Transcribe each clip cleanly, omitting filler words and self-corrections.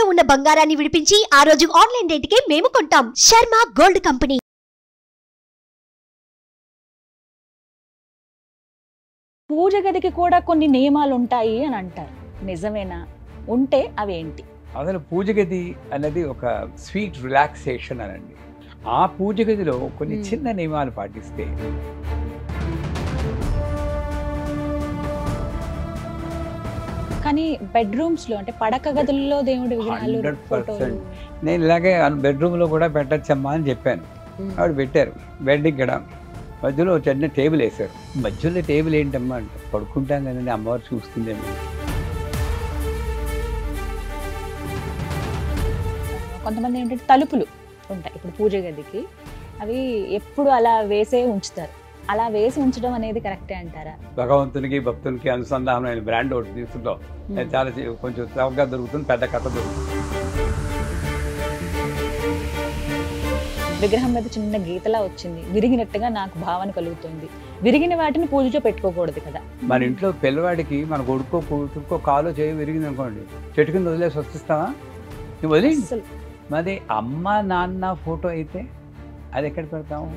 తాకట్టులో ఉన్న బంగారాన్ని విడిపించి ఆ రోజు ఆన్లైన్ రేటుకే మేము కొంటాం. Sharma gold company. పూజ గదికి కూడా కొన్ని నియమాలు ఉంటాయి అని అంటారు. నిజమేనా? ఉంటే అవేంటి? అసలు పూజ గది అనేది ఒక స్వీట్ రిలాక్సేషన్ అనండి. ఆ పూజ గదిలో కొన్ని చిన్న నియమాలు పాటిస్తే కానీ బెడ్రూమ్స్ లో అంటే పడక గదుల్లో దేవుడి విగ్రహాలు 100%. నేను ఇలాగే బెడ్రూమ్లో కూడా పెట్టచ్చమ్మా అని చెప్పాను. ఆవిడ పెట్టారు. బెడ్ ఇక్కడ మధ్యలో చిన్న టేబుల్ వేశారు. మధ్యలో టేబుల్ ఏంటమ్మా అంటే పడుకుంటాం కదండి, అమ్మవారు చూస్తుందేమో. కొంతమంది ఏంటంటే తలుపులు ఉంటాయి ఇప్పుడు పూజ గదికి, అవి ఎప్పుడు అలా వేసే ఉంచుతారు. అలా వేసి ఉంచడం అనేది కరెక్టే అంటారా? భగవంతునికి భక్తులకి అనుసంధానమైన బ్రాండ్ ఒకటి తీసుకుంటాం. చాలా కొంచెం చౌకగా దొరుకుతుంది, పెద్ద కథ దొరుకుతుంది. విగ్రహం మీద చిన్న గీతలా వచ్చింది, విరిగినట్టుగా నాకు భావన కలుగుతుంది. విరిగిన వాటిని పూజలో పెట్టుకోకూడదు కదా. మన ఇంట్లో పిల్లవాడికి మన కొడుకో కూతురుకో కాలో చేయి విరిగింది అనుకోండి, చెట్టు కింద వదిలేసి వస్తావా? నువ్వు వదిలి అసలు మరి అమ్మ నాన్న ఫోటో అయితే అది ఎక్కడ పెడతాము?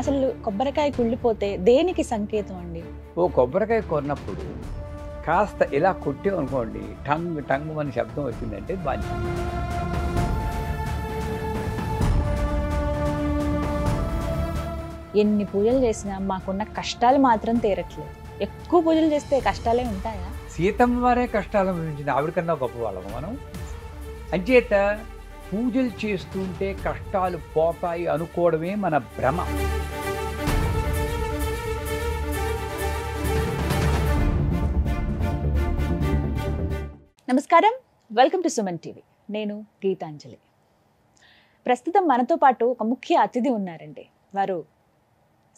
అసలు కొబ్బరికాయ కుళ్ళిపోతే దేనికి సంకేతం అండి? ఓ కొబ్బరికాయ కొన్నప్పుడు కాస్త ఇలా కొట్టాం అనుకోండి, టంగ్ టంగ్ అని శబ్దం వచ్చిందంటే బాధ్యత. ఎన్ని పూజలు చేసినా మాకున్న కష్టాలు మాత్రం తీరట్లేదు. ఎక్కువ పూజలు చేస్తే కష్టాలే ఉంటాయా? సీతమ్మ వారే కష్టాలు అనుభవించింది, ఆవిడకన్నా గొప్పవాళ్ళము మనం. అంచేత పూజలు చేస్తుంటే కష్టాలు పోతాయి అనుకోవడమే మన భ్రమ. నమస్కారం, వెల్కమ్ టు సుమన్ టీవీ. నేను గీతాంజలి. ప్రస్తుతం మనతో పాటు ఒక ముఖ్య అతిథి ఉన్నారండి. వారు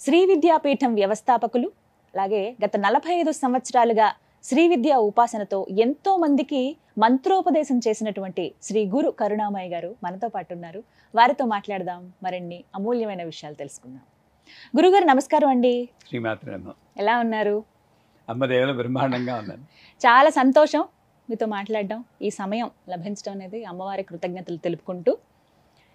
శ్రీ విద్యాపీఠం వ్యవస్థాపకులు, అలాగే గత 45 సంవత్సరాలుగా శ్రీ విద్యా ఉపాసనతో ఎంతో మందికి మంత్రోపదేశం చేసినటువంటి శ్రీ గురు కరుణామయ్య గారు మనతో పాటు ఉన్నారు. వారితో మాట్లాడదాం, మరిన్ని అమూల్యమైన విషయాలు తెలుసుకుందాం. గురుగారు నమస్కారం అండి. శ్రీమాత్రమ్మ. ఎలా ఉన్నారు? అమ్మదేవుల బ్రహ్మాండంగా ఉన్నాను. చాలా సంతోషం మీతో మాట్లాడడం, ఈ సమయం లభించడం అనేది అమ్మవారి కృతజ్ఞతలు తెలుపుకుంటూ.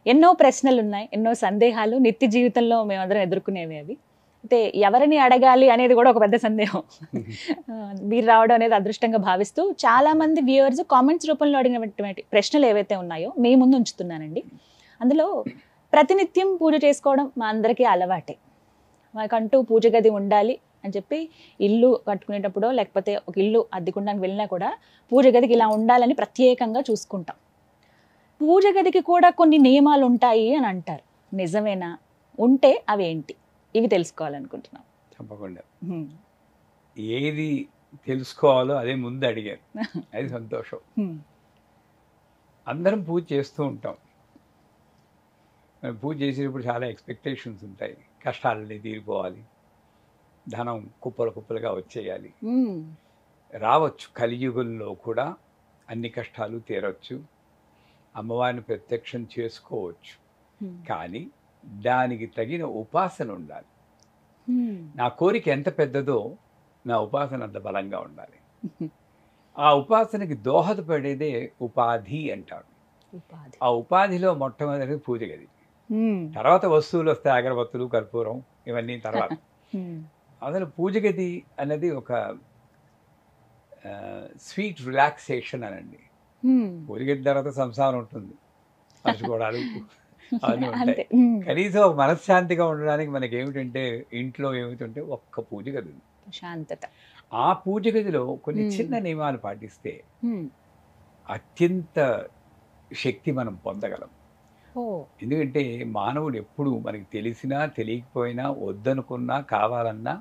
ఎన్నో ప్రశ్నలు ఉన్నాయి, ఎన్నో సందేహాలు నిత్య జీవితంలో మేమందరం ఎదుర్కొనేవి. అవి అయితే ఎవరిని అడగాలి అనేది కూడా ఒక పెద్ద సందేహం. మీరు రావడం అనేది అదృష్టంగా భావిస్తూ చాలా మంది వ్యూవర్స్ కామెంట్స్ రూపంలో అడిగినటువంటి ప్రశ్నలు ఏవైతే ఉన్నాయో మీ ముందు ఉంచుతున్నానండి. అందులో ప్రతినిత్యం పూజ చేసుకోవడం మా అందరికీ అలవాటే. మాకంటూ పూజ గది ఉండాలి అని చెప్పి ఇల్లు కట్టుకునేటప్పుడో లేకపోతే ఒక ఇల్లు అద్దెకుండానికి వెళ్ళినా కూడా పూజ గదికి ఇలా ఉండాలని ప్రత్యేకంగా చూసుకుంటాం. పూజ గదికి కూడా కొన్ని నియమాలు ఉంటాయి అని అంటారు. నిజమేనా? ఉంటే అవేంటి? ఇవి తెలుసుకోవాలనుకుంటున్నాం. తప్పకుండా. ఏది తెలుసుకోవాలో అదే ముందు అడిగారు, అది సంతోషం. అందరం పూజ చేస్తూ ఉంటాం. పూజ చేసేటప్పుడు చాలా ఎక్స్పెక్టేషన్స్ ఉంటాయి. కష్టాలన్నీ తీరిపోవాలి, ధనం కుప్పలు కుప్పలుగా వచ్చేయాలి. రావచ్చు, కలియుగంలో కూడా అన్ని కష్టాలు తీరవచ్చు, అమ్మవారిని ప్రత్యక్షం చేసుకోవచ్చు. కానీ దానికి తగిన ఉపాసన ఉండాలి. నా కోరిక ఎంత పెద్దదో నా ఉపాసన అంత బలంగా ఉండాలి. ఆ ఉపాసనకి దోహదపడేదే ఉపాధి అంటారు. ఆ ఉపాధిలో మొట్టమొదటి పూజ గది, తర్వాత వస్తువులు వస్తాయి, అగరబత్తులు కర్పూరం ఇవన్నీ తర్వాత. అసలు పూజ గది అనేది ఒక స్వీట్ రిలాక్సేషన్ అనండి. పూజ గది తర్వాత సంసారం ఉంటుంది, మర్చిపోవడాలు అవన్నీ ఉంటాయి. కనీసం ఒక మనశ్శాంతిగా ఉండడానికి మనకి ఏమిటంటే ఇంట్లో ఏమిటంటే ఒక్క పూజ గది ఉంది, శాంతత. ఆ పూజ గదిలో కొన్ని చిన్న నియమాలు పాటిస్తే అత్యంత శక్తి మనం పొందగలం. ఎందుకంటే మానవుడు ఎప్పుడు మనకి తెలిసినా తెలియకపోయినా వద్దనుకున్నా కావాలన్నా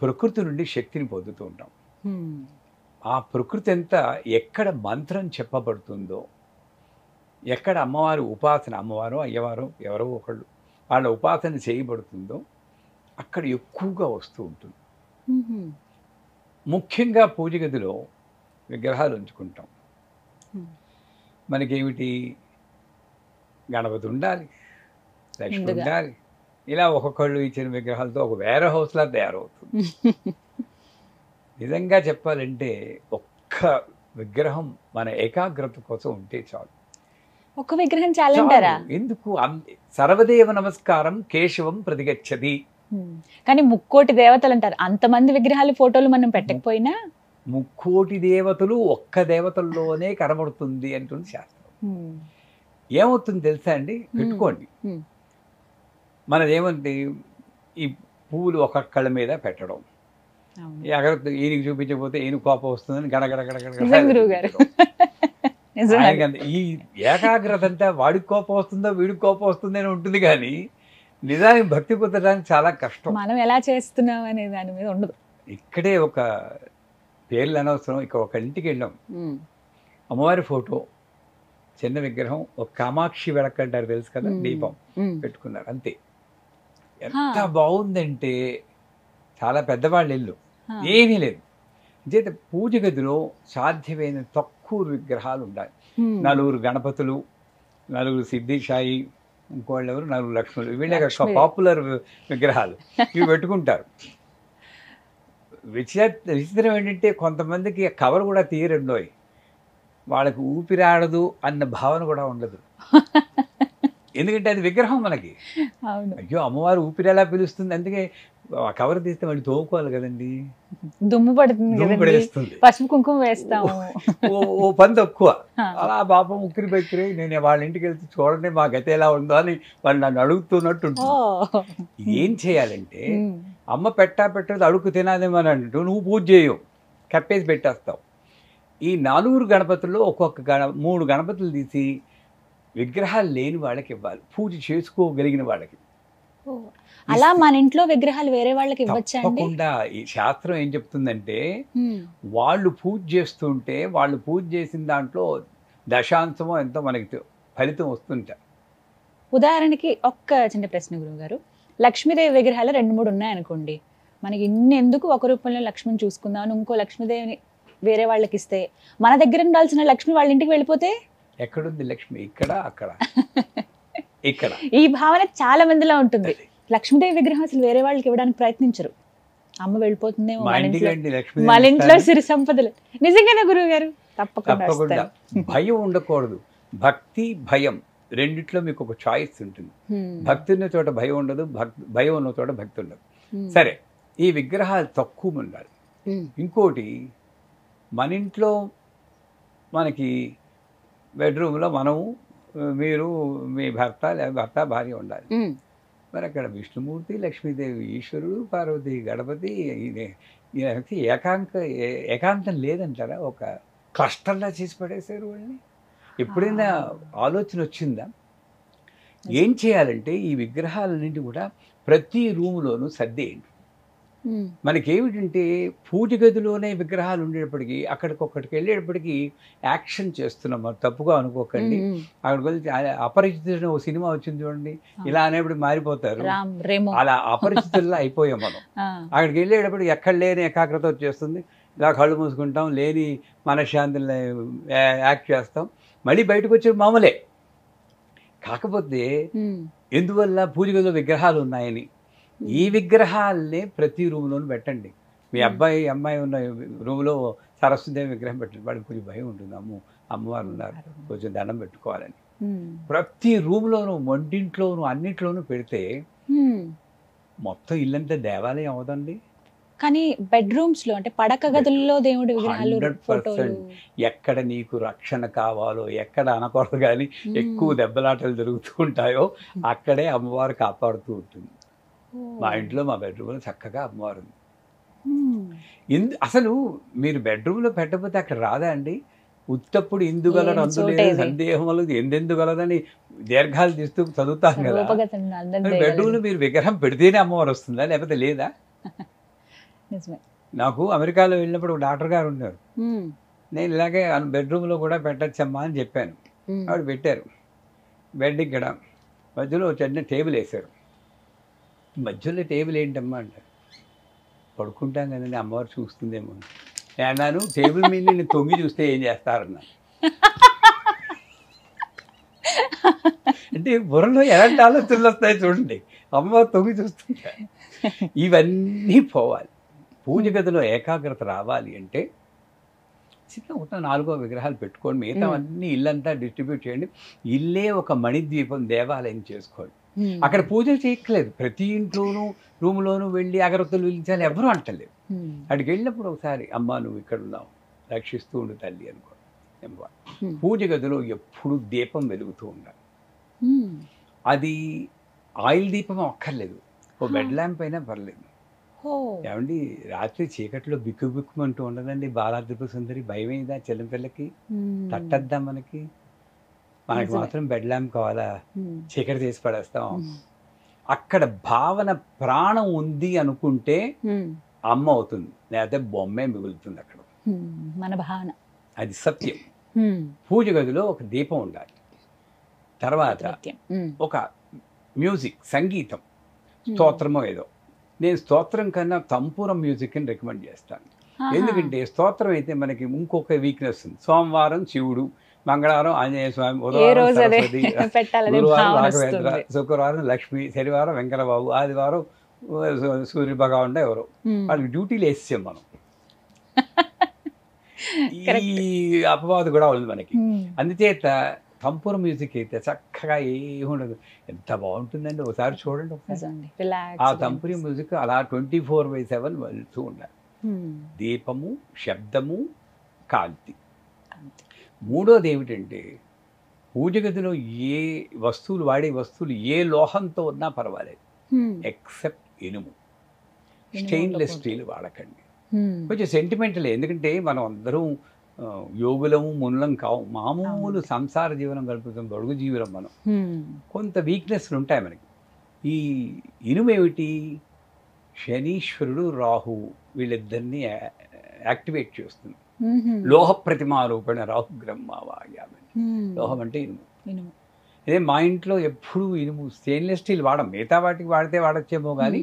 ప్రకృతి నుండి శక్తిని పొందుతూ ఉంటాం. ఆ ప్రకృతి అంతా ఎక్కడ మంత్రం చెప్పబడుతుందో, ఎక్కడ అమ్మవారి ఉపాసన, అమ్మవారు అయ్యవారు ఎవరో ఒకళ్ళు వాళ్ళ ఉపాసన చేయబడుతుందో అక్కడ ఎక్కువగా వస్తూ ఉంటుంది. ముఖ్యంగా పూజ గదిలో విగ్రహాలు ఉంచుకుంటాం. మనకేమిటి, గణపతి ఉండాలి, లక్ష్మి ఉండాలి, ఇలా ఒక్కొక్కళ్ళు ఇచ్చిన విగ్రహాలతో ఒక వేరే హౌస్లా తయారవుతుంది. నిజంగా చెప్పాలంటే ఒక్క విగ్రహం మన ఏకాగ్రత కోసం ఉంటే చాలు. ఒక విగ్రహం చాలంటారా? ఎందుకు సర్వదేవ నమస్కారం కేశవం ప్రతిగచ్చది. కానీ ముక్కోటి దేవతలు అంటారు, అంతమంది విగ్రహాలు ఫోటోలు మనం పెట్టకపోయినా ముక్కోటి దేవతలు ఒక్క దేవతల్లోనే కనబడుతుంది అంటుంది శాస్త్రం. ఏమవుతుంది తెలుసా అండి, పెట్టుకోండి. మనదేమంటే ఈ పువ్వులు ఒక్కొక్కళ్ళ మీద పెట్టడం, ఈయనకి చూపించకపోతే ఈయన కోపం వస్తుందని గడగడ ఈ ఏకాగ్రత అంతా వాడికి కోపం వస్తుందో వీడికి కోపం వస్తుందో అని ఉంటుంది, కానీ నిజానికి భక్తి కుదరడానికి చాలా కష్టం. మనం ఎలా చేస్తున్నాం అనే దాని మీద ఉండదు. ఇక్కడే ఒక పేర్లు అనవసరం, ఇక్కడ ఒక ఇంటికి వెళ్ళాం, అమ్మవారి ఫోటో చిన్న విగ్రహం, ఒక కామాక్షి వెడకంటారు తెలుసు కదా, దీపం పెట్టుకున్నారు అంతే. ఎంత బాగుందంటే చాలా పెద్దవాళ్ళ ఇల్లు, ఏమీ లేదు. చేత పూజ గదిలో సాధ్యమైన తక్కువ విగ్రహాలు ఉండాలి. 4 గణపతులు, 4 సిద్ధిసాయి, ఇంకోళ్ళు ఎవరు 4 లక్ష్ములు, వీళ్ళే పాపులర్ విగ్రహాలు ఇవి పెట్టుకుంటారు. విచిత్రం ఏంటంటే కొంతమందికి కవర్ కూడా తీయరండోయ్, వాళ్ళకి ఊపిరాడదు అన్న భావన కూడా ఉండదు. ఎందుకంటే అది విగ్రహం మనకి. అయ్యో అమ్మవారు ఊపిరి ఎలా పిలుస్తుంది, అందుకే కవర్ తీస్తే మళ్ళీ తోముకోవాలి కదండి, దుమ్ము పడుతుంది, పసుపు కుంకుమ వేస్తాము, ఓ పని తక్కువ. అలా పాపం ఉక్కిరి బెక్కిరి, నేను వాళ్ళ ఇంటికి వెళ్తే చూడండి మా గత ఎలా ఉందో అని వాళ్ళు నన్ను అడుగుతున్నట్టు ఉంటుంది. ఏం చేయాలంటే అమ్మ పెట్టదు అడుగు తినాదేమని అంటూ నువ్వు పూజ చేయవు, కప్పేసి పెట్టేస్తావు. ఈ 4 గణపతుల్లో ఒక్కొక్క 3 గణపతులు తీసి విగ్రహాలు లేని వాళ్ళకి ఇవ్వాలి, పూజ చేసుకోగలిగిన వాళ్ళకి. అలా మన ఇంట్లో విగ్రహాలు వేరే వాళ్ళకి ఇవ్వచ్చా? తప్పకుండా. ఈ శాస్త్రం ఏం చెప్తుందంటే వాళ్ళు పూజ చేస్తుంటే వాళ్ళు పూజ చేసిన దాంట్లో దశాంశమో ఎంతో మనకి ఫలితం వస్తుంటా. ఉదాహరణకి ఒక్క చిన్న ప్రశ్న గురువుగారు, లక్ష్మీదేవి విగ్రహాలు 2-3 ఉన్నాయనుకోండి, మనకి ఇన్ని ఎందుకు ఒక రూపంలో లక్ష్మిని చూసుకుందాం అని ఇంకో లక్ష్మీదేవిని వేరే వాళ్ళకి ఇస్తే, మన దగ్గర ఉండాల్సిన లక్ష్మి వాళ్ళ ఇంటికి వెళ్ళిపోతే ఎక్కడుంది లక్ష్మి? ఇక్కడ అక్కడ ఇక్కడ. ఈ భావన చాలా మందిలో ఉంటుంది. లక్ష్మీదేవి విగ్రహం అసలు వేరే వాళ్ళకి ఇవ్వడానికి ప్రయత్నించరు, అమ్మ వెళ్ళిపోతుందేమో మన ఇంట్లో సిరి సంపదలు. నిజంగానే గురువు గారు? తప్పకుండా. భయం ఉండకూడదు, భక్తి భయం రెండిట్లో మీకు ఒక చాయిస్ ఉంటుంది. భక్తి ఉన్న చోట భయం ఉండదు, భయం ఉన్న చోట భక్తి ఉండదు. సరే, ఈ విగ్రహాలు తక్కువ ఉండాలి. ఇంకోటి, మన ఇంట్లో మనకి బెడ్రూమ్లో మనము, మీరు, మీ భర్త లేదా భర్త భార్య ఉండాలి. మరి అక్కడ విష్ణుమూర్తి, లక్ష్మీదేవి, ఈశ్వరుడు, పార్వతి, గణపతి, ఏకాంతం లేదంటారా? ఒక క్లస్టర్లా చేసి పడేశారు వాళ్ళని. ఎప్పుడైనా ఆలోచన వచ్చిందా? ఏం చేయాలంటే ఈ విగ్రహాలన్నింటి కూడా ప్రతి రూములోనూ సర్దేయండి. మనకేమిటంటే పూజ గదిలోనే విగ్రహాలు ఉండేటప్పటికీ అక్కడికొక్కడికి వెళ్ళేటప్పటికీ యాక్షన్ చేస్తున్నాం, తప్పుగా అనుకోకండి. అక్కడికి వెళ్తే అపరిచితుడు ఓ సినిమా వచ్చింది చూడండి, ఇలా అనేప్పుడు మారిపోతారు, అలా అపరిచితుల్లా అయిపోయాం మనం. అక్కడికి వెళ్ళేటప్పటికి ఎక్కడ లేని ఏకాగ్రత వచ్చేస్తుంది, ఇలా కళ్ళు మూసుకుంటాం, లేని మనశ్శాంతిని యాక్ట్ చేస్తాం, మళ్ళీ బయటకు వచ్చే మామూలే. కాకపోతే ఎందువల్ల? పూజ గదిలో విగ్రహాలు ఉన్నాయని. ఈ విగ్రహాలనే ప్రతి రూమ్లోనూ పెట్టండి. మీ అమ్మాయి ఉన్న రూమ్లో సరస్వతిదేవి విగ్రహం పెట్టండి, వాడికి కొంచెం భయం ఉంటుంది, అమ్మవారు ఉన్నారు కొంచెం దండం పెట్టుకోవాలని. ప్రతి రూమ్లోనూ, వంటింట్లోనూ, అన్నింటిలోనూ పెడితే మొత్తం ఇల్లంతా దేవాలయం అవదండి. కానీ బెడ్రూమ్స్ లో, అంటే పడక గదుల్లో దేవుడి విగ్రహాలు, 100%. ఎక్కడ నీకు రక్షణ కావాలో, ఎక్కడ అనకూడదు కానీ ఎక్కువ దెబ్బలాటలు జరుగుతూ ఉంటాయో అక్కడే అమ్మవారు కాపాడుతూ ఉంటుంది. మా ఇంట్లో, మా బెడ్రూమ్లో చక్కగా అమ్మవారు ఉంది. అసలు మీరు బెడ్రూమ్లో పెట్టకపోతే అక్కడ రాదా అండి? ఉత్తప్పుడు ఇందుగలడు అందులో సందేహం ఎందెందుగలదని దీర్ఘాలు తీస్తూ చదువుతాం కదా. బెడ్రూమ్లో మీరు విగ్రహం పెడితేనే అమ్మవారు వస్తుందా, లేకపోతే లేదా? నాకు అమెరికాలో వెళ్ళినప్పుడు ఒక డాక్టర్ గారు ఉన్నారు, నేను ఇలాగే బెడ్రూమ్లో కూడా పెట్టచ్చమ్మా అని చెప్పాను. ఆవిడ పెట్టారు. బెడ్ ఇక్కడ మధ్యలో చిన్న టేబుల్ వేశారు. మధ్యలో టేబుల్ ఏంటమ్మా అంటారు. పడుకుంటాం కదండి, అమ్మవారు చూస్తుందేమో అన్నాను. టేబుల్ మీద నేను తొంగి చూస్తే ఏం చేస్తారన్నా. అంటే బుర్రలో ఎలాంటి ఆలోచనలు వస్తాయి చూడండి, అమ్మవారు తొంగి చూస్తుంటా. ఇవన్నీ పోవాలి. పూజ గదిలో ఏకాగ్రత రావాలి అంటే చిన్న ఒక 4 విగ్రహాలు పెట్టుకోండి, మిగతా అన్ని ఇల్లంతా డిస్ట్రిబ్యూట్ చేయండి. ఇల్లే ఒక మణిద్వీపం దేవాలయం చేసుకోండి. అక్కడ పూజలు చేయట్లేదు, ప్రతి ఇంట్లోనూ రూమ్లోనూ వెళ్ళి అగరత్తులు వెలిగించాలి ఎవరు అంటలేదు. అక్కడికి వెళ్ళినప్పుడు ఒకసారి అమ్మ నువ్వు ఇక్కడ ఉన్నావు, రక్షిస్తూ ఉండు తల్లి అనుకో. పూజ గదిలో ఎప్పుడు దీపం వెలుగుతూ ఉండాలి. అది ఆయిల్ దీపం అక్కర్లేదు, ఓ బెడ్ ల్యాంప్ అయినా పర్లేదు. ఏమండి రాత్రి చీకట్లో బిక్కు బిక్కుమంటూ ఉండదండి బాలాద్రిపు సుందరి, భయమైందా చెల్లంపిల్లకి? తట్టద్దా మనకి మాత్రం బెడ్ ల్యాంప్ కావాలా, చీకటి చేసి పడేస్తాం. అక్కడ భావన ప్రాణం ఉంది అనుకుంటే అమ్మ అవుతుంది, లేకపోతే బొమ్మే మిగులుతుంది అక్కడ. మన భావన అది సత్యం. పూజ గదిలో ఒక దీపం ఉండాలి, తర్వాత ఒక మ్యూజిక్, సంగీతం, స్తోత్రమో ఏదో. నేను స్తోత్రం కన్నా తంపూరం మ్యూజిక్ అని రికమెండ్ చేస్తాను. ఎందుకంటే స్తోత్రం అయితే మనకి ఇంకొక వీక్నెస్ ఉంది. సోమవారం శివుడు, మంగళవారం ఆంజనేయ స్వామి, బుధవారం సరస్వతి, గురువారం రాఘవేంద్ర, శుక్రవారం లక్ష్మి, శనివారం వెంకటబాబు, ఆదివారం సూర్య భగవాన్ ఎవరో. వాళ్ళకి డ్యూటీలు వేసాం మనం. ఈ అపవాదు కూడా ఉంది మనకి. అందుచేత తంపూర మ్యూజిక్ అయితే చక్కగా ఏముండదు, ఎంత బాగుంటుందండి. ఒకసారి చూడండి ఒకసారి. ఆ తంపూరి మ్యూజిక్ అలా 24/7 వెళ్తూ ఉండాలి. దీపము, శబ్దము, కాంతి. మూడోది ఏమిటంటే పూజ గదిలో ఏ వస్తువులు వాడే వస్తువులు ఏ లోహంతో ఉన్నా పర్వాలేదు, ఎక్సెప్ట్ ఇనుము. స్టెయిన్లెస్ స్టీల్ వాడకండి. కొంచెం సెంటిమెంటల్, ఎందుకంటే మనం అందరం యోగులము మునులం కావు, మామూలు సంసార జీవనం గడుపుతాం, బడుగు జీవనం మనం. కొంత వీక్నెస్లు ఉంటాయి మనకి. ఈ ఇనుము ఏమిటి, శనీశ్వరుడు రాహు వీళ్ళిద్దరిని యాక్టివేట్ చేస్తుంది. లోహ ప్రతిమారూపణ రాహు బ్రహ్మవాయామని. లోహం అంటే ఇనుము. అదే మా ఇంట్లో ఎప్పుడు ఇనుము, స్టెయిన్లెస్ స్టీల్ వాడం. మిగతా వాటికి వాడితే వాడచ్చేమో కానీ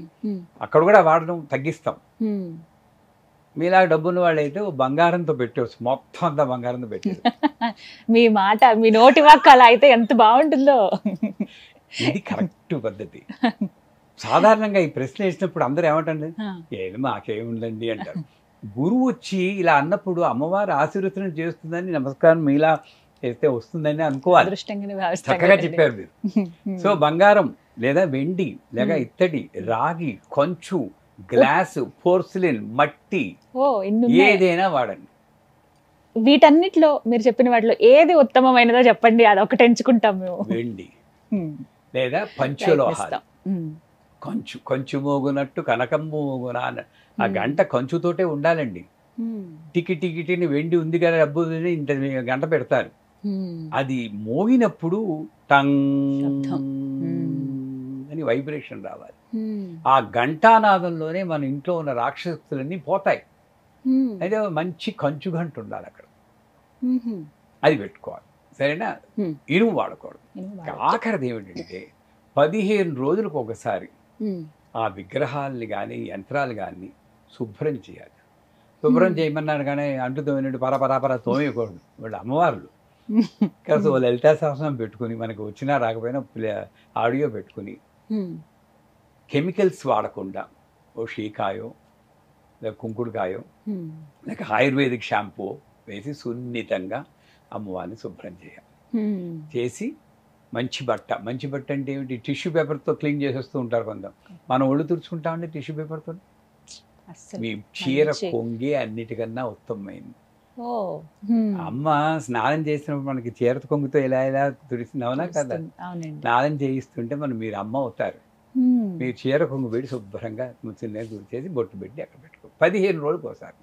అక్కడ కూడా వాడడం తగ్గిస్తాం. మీలా డబ్బున్న వాళ్ళు అయితే బంగారంతో పెట్టవచ్చు, మొత్తం అంతా బంగారంతో పెట్టారు. మీ మాట, మీ నోటి వాక్ అలా అయితే ఎంత బాగుంటుందో. ఇది కరెక్ట్ పద్ధతి. సాధారణంగా ఈ ప్రశ్న వేసినప్పుడు అందరూ ఏమంటండి, ఏది మాకేముందండి అంటారు. గురువు వచ్చి ఇలా అన్నప్పుడు అమ్మవారు ఆశీర్వచనం చేస్తుందని, నమస్కారం మీలా చేస్తే వస్తుందని అనుకోవాలి. చక్కగా చెప్పారు మీరు. సో బంగారం లేదా వెండి లేక ఇత్తడి, రాగి, కొంచు, గ్లాసు, పోర్సిలిన్, మట్టి, ఏదైనా వాడండి. వీటన్నిటిలో మీరు చెప్పిన వాటిలో ఏది ఉత్తమమైనదో చెప్పండి, అది ఒకటి ఎంచుకుంటాం మేము. వెండి లేదా పంచలోహాలు. కొంచు మోగునట్టు కనకంబు మోగున, ఆ గంట కంచుతోటే ఉండాలండి. టికిటిని వెండి ఉంది కదా డబ్బు ఇంత గంట పెడతారు, అది మోగినప్పుడు టంగ్ అని వైబ్రేషన్ రావాలి. ఆ ఘంటానాదంలోనే మన ఇంట్లో ఉన్న రాక్షసులన్నీ పోతాయి. అయితే మంచి కంచు గంట ఉండాలి అక్కడ, అది పెట్టుకోవాలి. సరేనా? ఇనుము వాడకూడదు. ఆఖరిది ఏమిటంటే 15 రోజులకు ఒకసారి ఆ విగ్రహాలని కానీ యంత్రాలు కానీ శుభ్రం చేయాలి. శుభ్రం చేయమన్నాడు కానీ అంటుతోమినట్టు పరపరాపర తోమేయకూడదు. వాళ్ళు అమ్మవార్లు కాదు, లలితా సహస్రం పెట్టుకుని, మనకు వచ్చినా రాకపోయినా ఆడియో పెట్టుకుని, కెమికల్స్ వాడకుండా ఓ షీకాయో లేక కుంకుడుకాయో లేక ఆయుర్వేదిక్ షాంపూ వేసి సున్నితంగా అమ్మవారిని శుభ్రం చేయాలి. చేసి మంచి బట్ట అంటే ఏమిటి, టిష్యూ పేపర్తో క్లీన్ చేసేస్తూ ఉంటారు కొంత. మనం ఒళ్ళు తుడుచుకుంటామండి టిష్యూ పేపర్తో. మీ చీర కొంగే అన్నిటికన్నా ఉత్తమమైంది. అమ్మ స్నానం చేసినప్పుడు మనకి చీర కొంగుతో ఇలా తుడిసింది, అవునా కదా? స్నానం చేయిస్తుంటే మీరు అమ్మ అవుతారు. మీరు చీర కొంగు పెట్టి శుభ్రంగా ముచ్చినే తుడిచేసి బొట్టు పెట్టి అక్కడ పెట్టుకో. 15 రోజులకు ఒకసారి.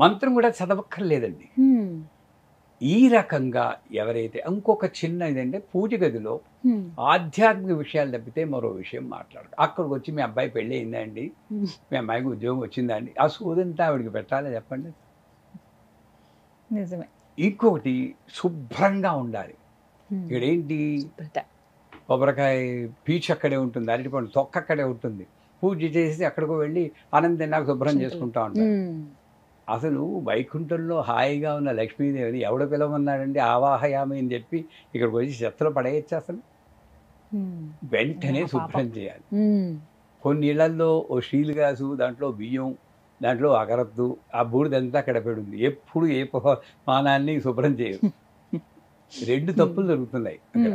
మంత్రం కూడా చదవక్కర్లేదండి. ఈ రకంగా ఎవరైతే, ఇంకొక చిన్న ఇదంటే పూజ గదిలో ఆధ్యాత్మిక విషయాలు తప్పితే మరో విషయం మాట్లాడదు. అక్కడికి వచ్చి మీ అబ్బాయి పెళ్ళి అయిందా అండి, మీ అమ్మాయికి ఉద్యోగం వచ్చిందా అండి, ఆ సోదంతా ఆవిడికి పెట్టాలి చెప్పండి. నిజమే. ఇంకొకటి శుభ్రంగా ఉండాలి. ఇక్కడేంటి, కొబ్బరికాయ పీచు అక్కడే ఉంటుంది, అరటిపండు తొక్క అక్కడే ఉంటుంది. పూజ చేసి అక్కడికి వెళ్ళి ఆనందం నాకు శుభ్రం చేసుకుంటా ఉంటారు. అసలు వైకుంఠంలో హాయిగా ఉన్న లక్ష్మీదేవిని ఎవడ పిలవన్నాడండి, ఆవాహయామి అని చెప్పి ఇక్కడికి వచ్చి చెత్తలో పడేయచ్చు. అసలు వెంటనే శుభ్రం చేయాలి. కొన్ని ఇళ్లలో ఓ స్టీల్ గ్లాసు, దాంట్లో బియ్యం దాంట్లో అగరత్తు ఆ బూడిదంతా అక్కడ పెడుంది. ఎప్పుడు ఏ మానాన్ని శుభ్రం చేయరు. 2 తప్పులు జరుగుతున్నాయి అక్కడ.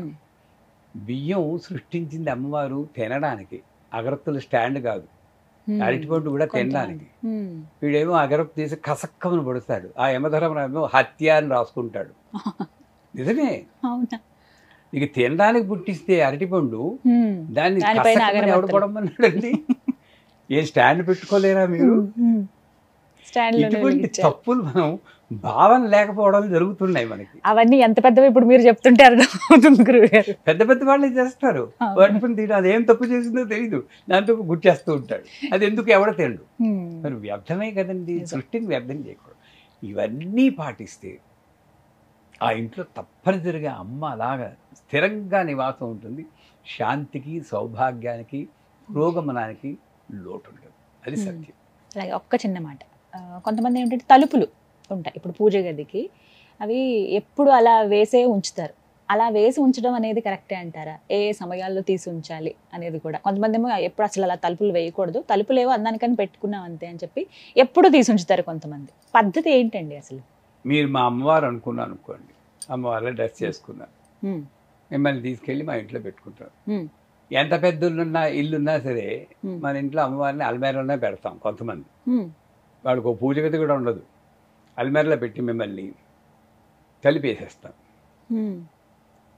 బియ్యం సృష్టించింది అమ్మవారు తినడానికి, అగరత్తుల స్టాండ్ కాదు. అరటిపండు కూడా తినడానికి. వీడేమో అగరత్తు తీసి కసక్కమని పడుస్తాడు. ఆ యమధర్మరాజేమో హత్య అని రాసుకుంటాడు. నిజమే. నీకు తినడానికి పుట్టిస్తే అరటిపండు, దాన్ని కసక్కమని ఎవడు పడమన్నాడండి? ఏ స్టాండ్ పెట్టుకోలేరా మీరు? ఇటువంటి తప్పులు మనం భావన లేకపోవడం జరుగుతున్నాయి మనకి. అవన్నీ ఎంత పెద్దవి ఇప్పుడు మీరు చెప్తుంటే అర్థమవుతుంది గురువుగారు. పెద్ద పెద్ద వాళ్ళే చేస్తారు. వాటిని తిని అదేం తప్పు చేసిందో తెలియదు, దాంతో గుర్చేస్తూ ఉంటాడు. అది ఎందుకు ఎవడ తిండు? మరి వ్యర్థమే కదండి. సృష్టిని వ్యర్థం చేయకూడదు. ఇవన్నీ పాటిస్తే ఆ ఇంట్లో తప్పనిసరిగా అమ్మ అలాగా స్థిరంగా నివాసం ఉంటుంది. శాంతికి, సౌభాగ్యానికి, పురోగమనానికి లోటు ఉండదు. అది సత్యం. అలాగే ఒక్క చిన్న మాట, కొంతమంది ఏంటంటే తలుపులు ఉంటాయి ఇప్పుడు పూజ గదికి, అవి ఎప్పుడు అలా వేసే ఉంచుతారు. అలా వేసి ఉంచడం అనేది కరెక్టే అంటారా? ఏ సమయాల్లో తీసి ఉంచాలి అనేది కూడా. కొంతమంది ఏమో ఎప్పుడు అసలు అలా తలుపులు వేయకూడదు, తలుపులు ఏవో అందానికని పెట్టుకున్నాం అంతే అని చెప్పి ఎప్పుడు తీసి ఉంచుతారు కొంతమంది. పద్ధతి ఏంటండి అసలు? మీరు మా అమ్మవారు అనుకున్నాను అనుకోండి, అమ్మవారు డ్రెస్ చేసుకున్నారు, మిమ్మల్ని తీసుకెళ్ళి మా ఇంట్లో పెట్టుకుంటారు. ఎంత పెద్ద ఇల్లున్నా సరే మన ఇంట్లో అమ్మవారిని అల్మేరలోనే పెడతాం. కొంతమంది వాడికి ఒక పూజ గది కూడా ఉండదు, అల్మేరలో పెట్టి మిమ్మల్ని తలుపేసేస్తాం.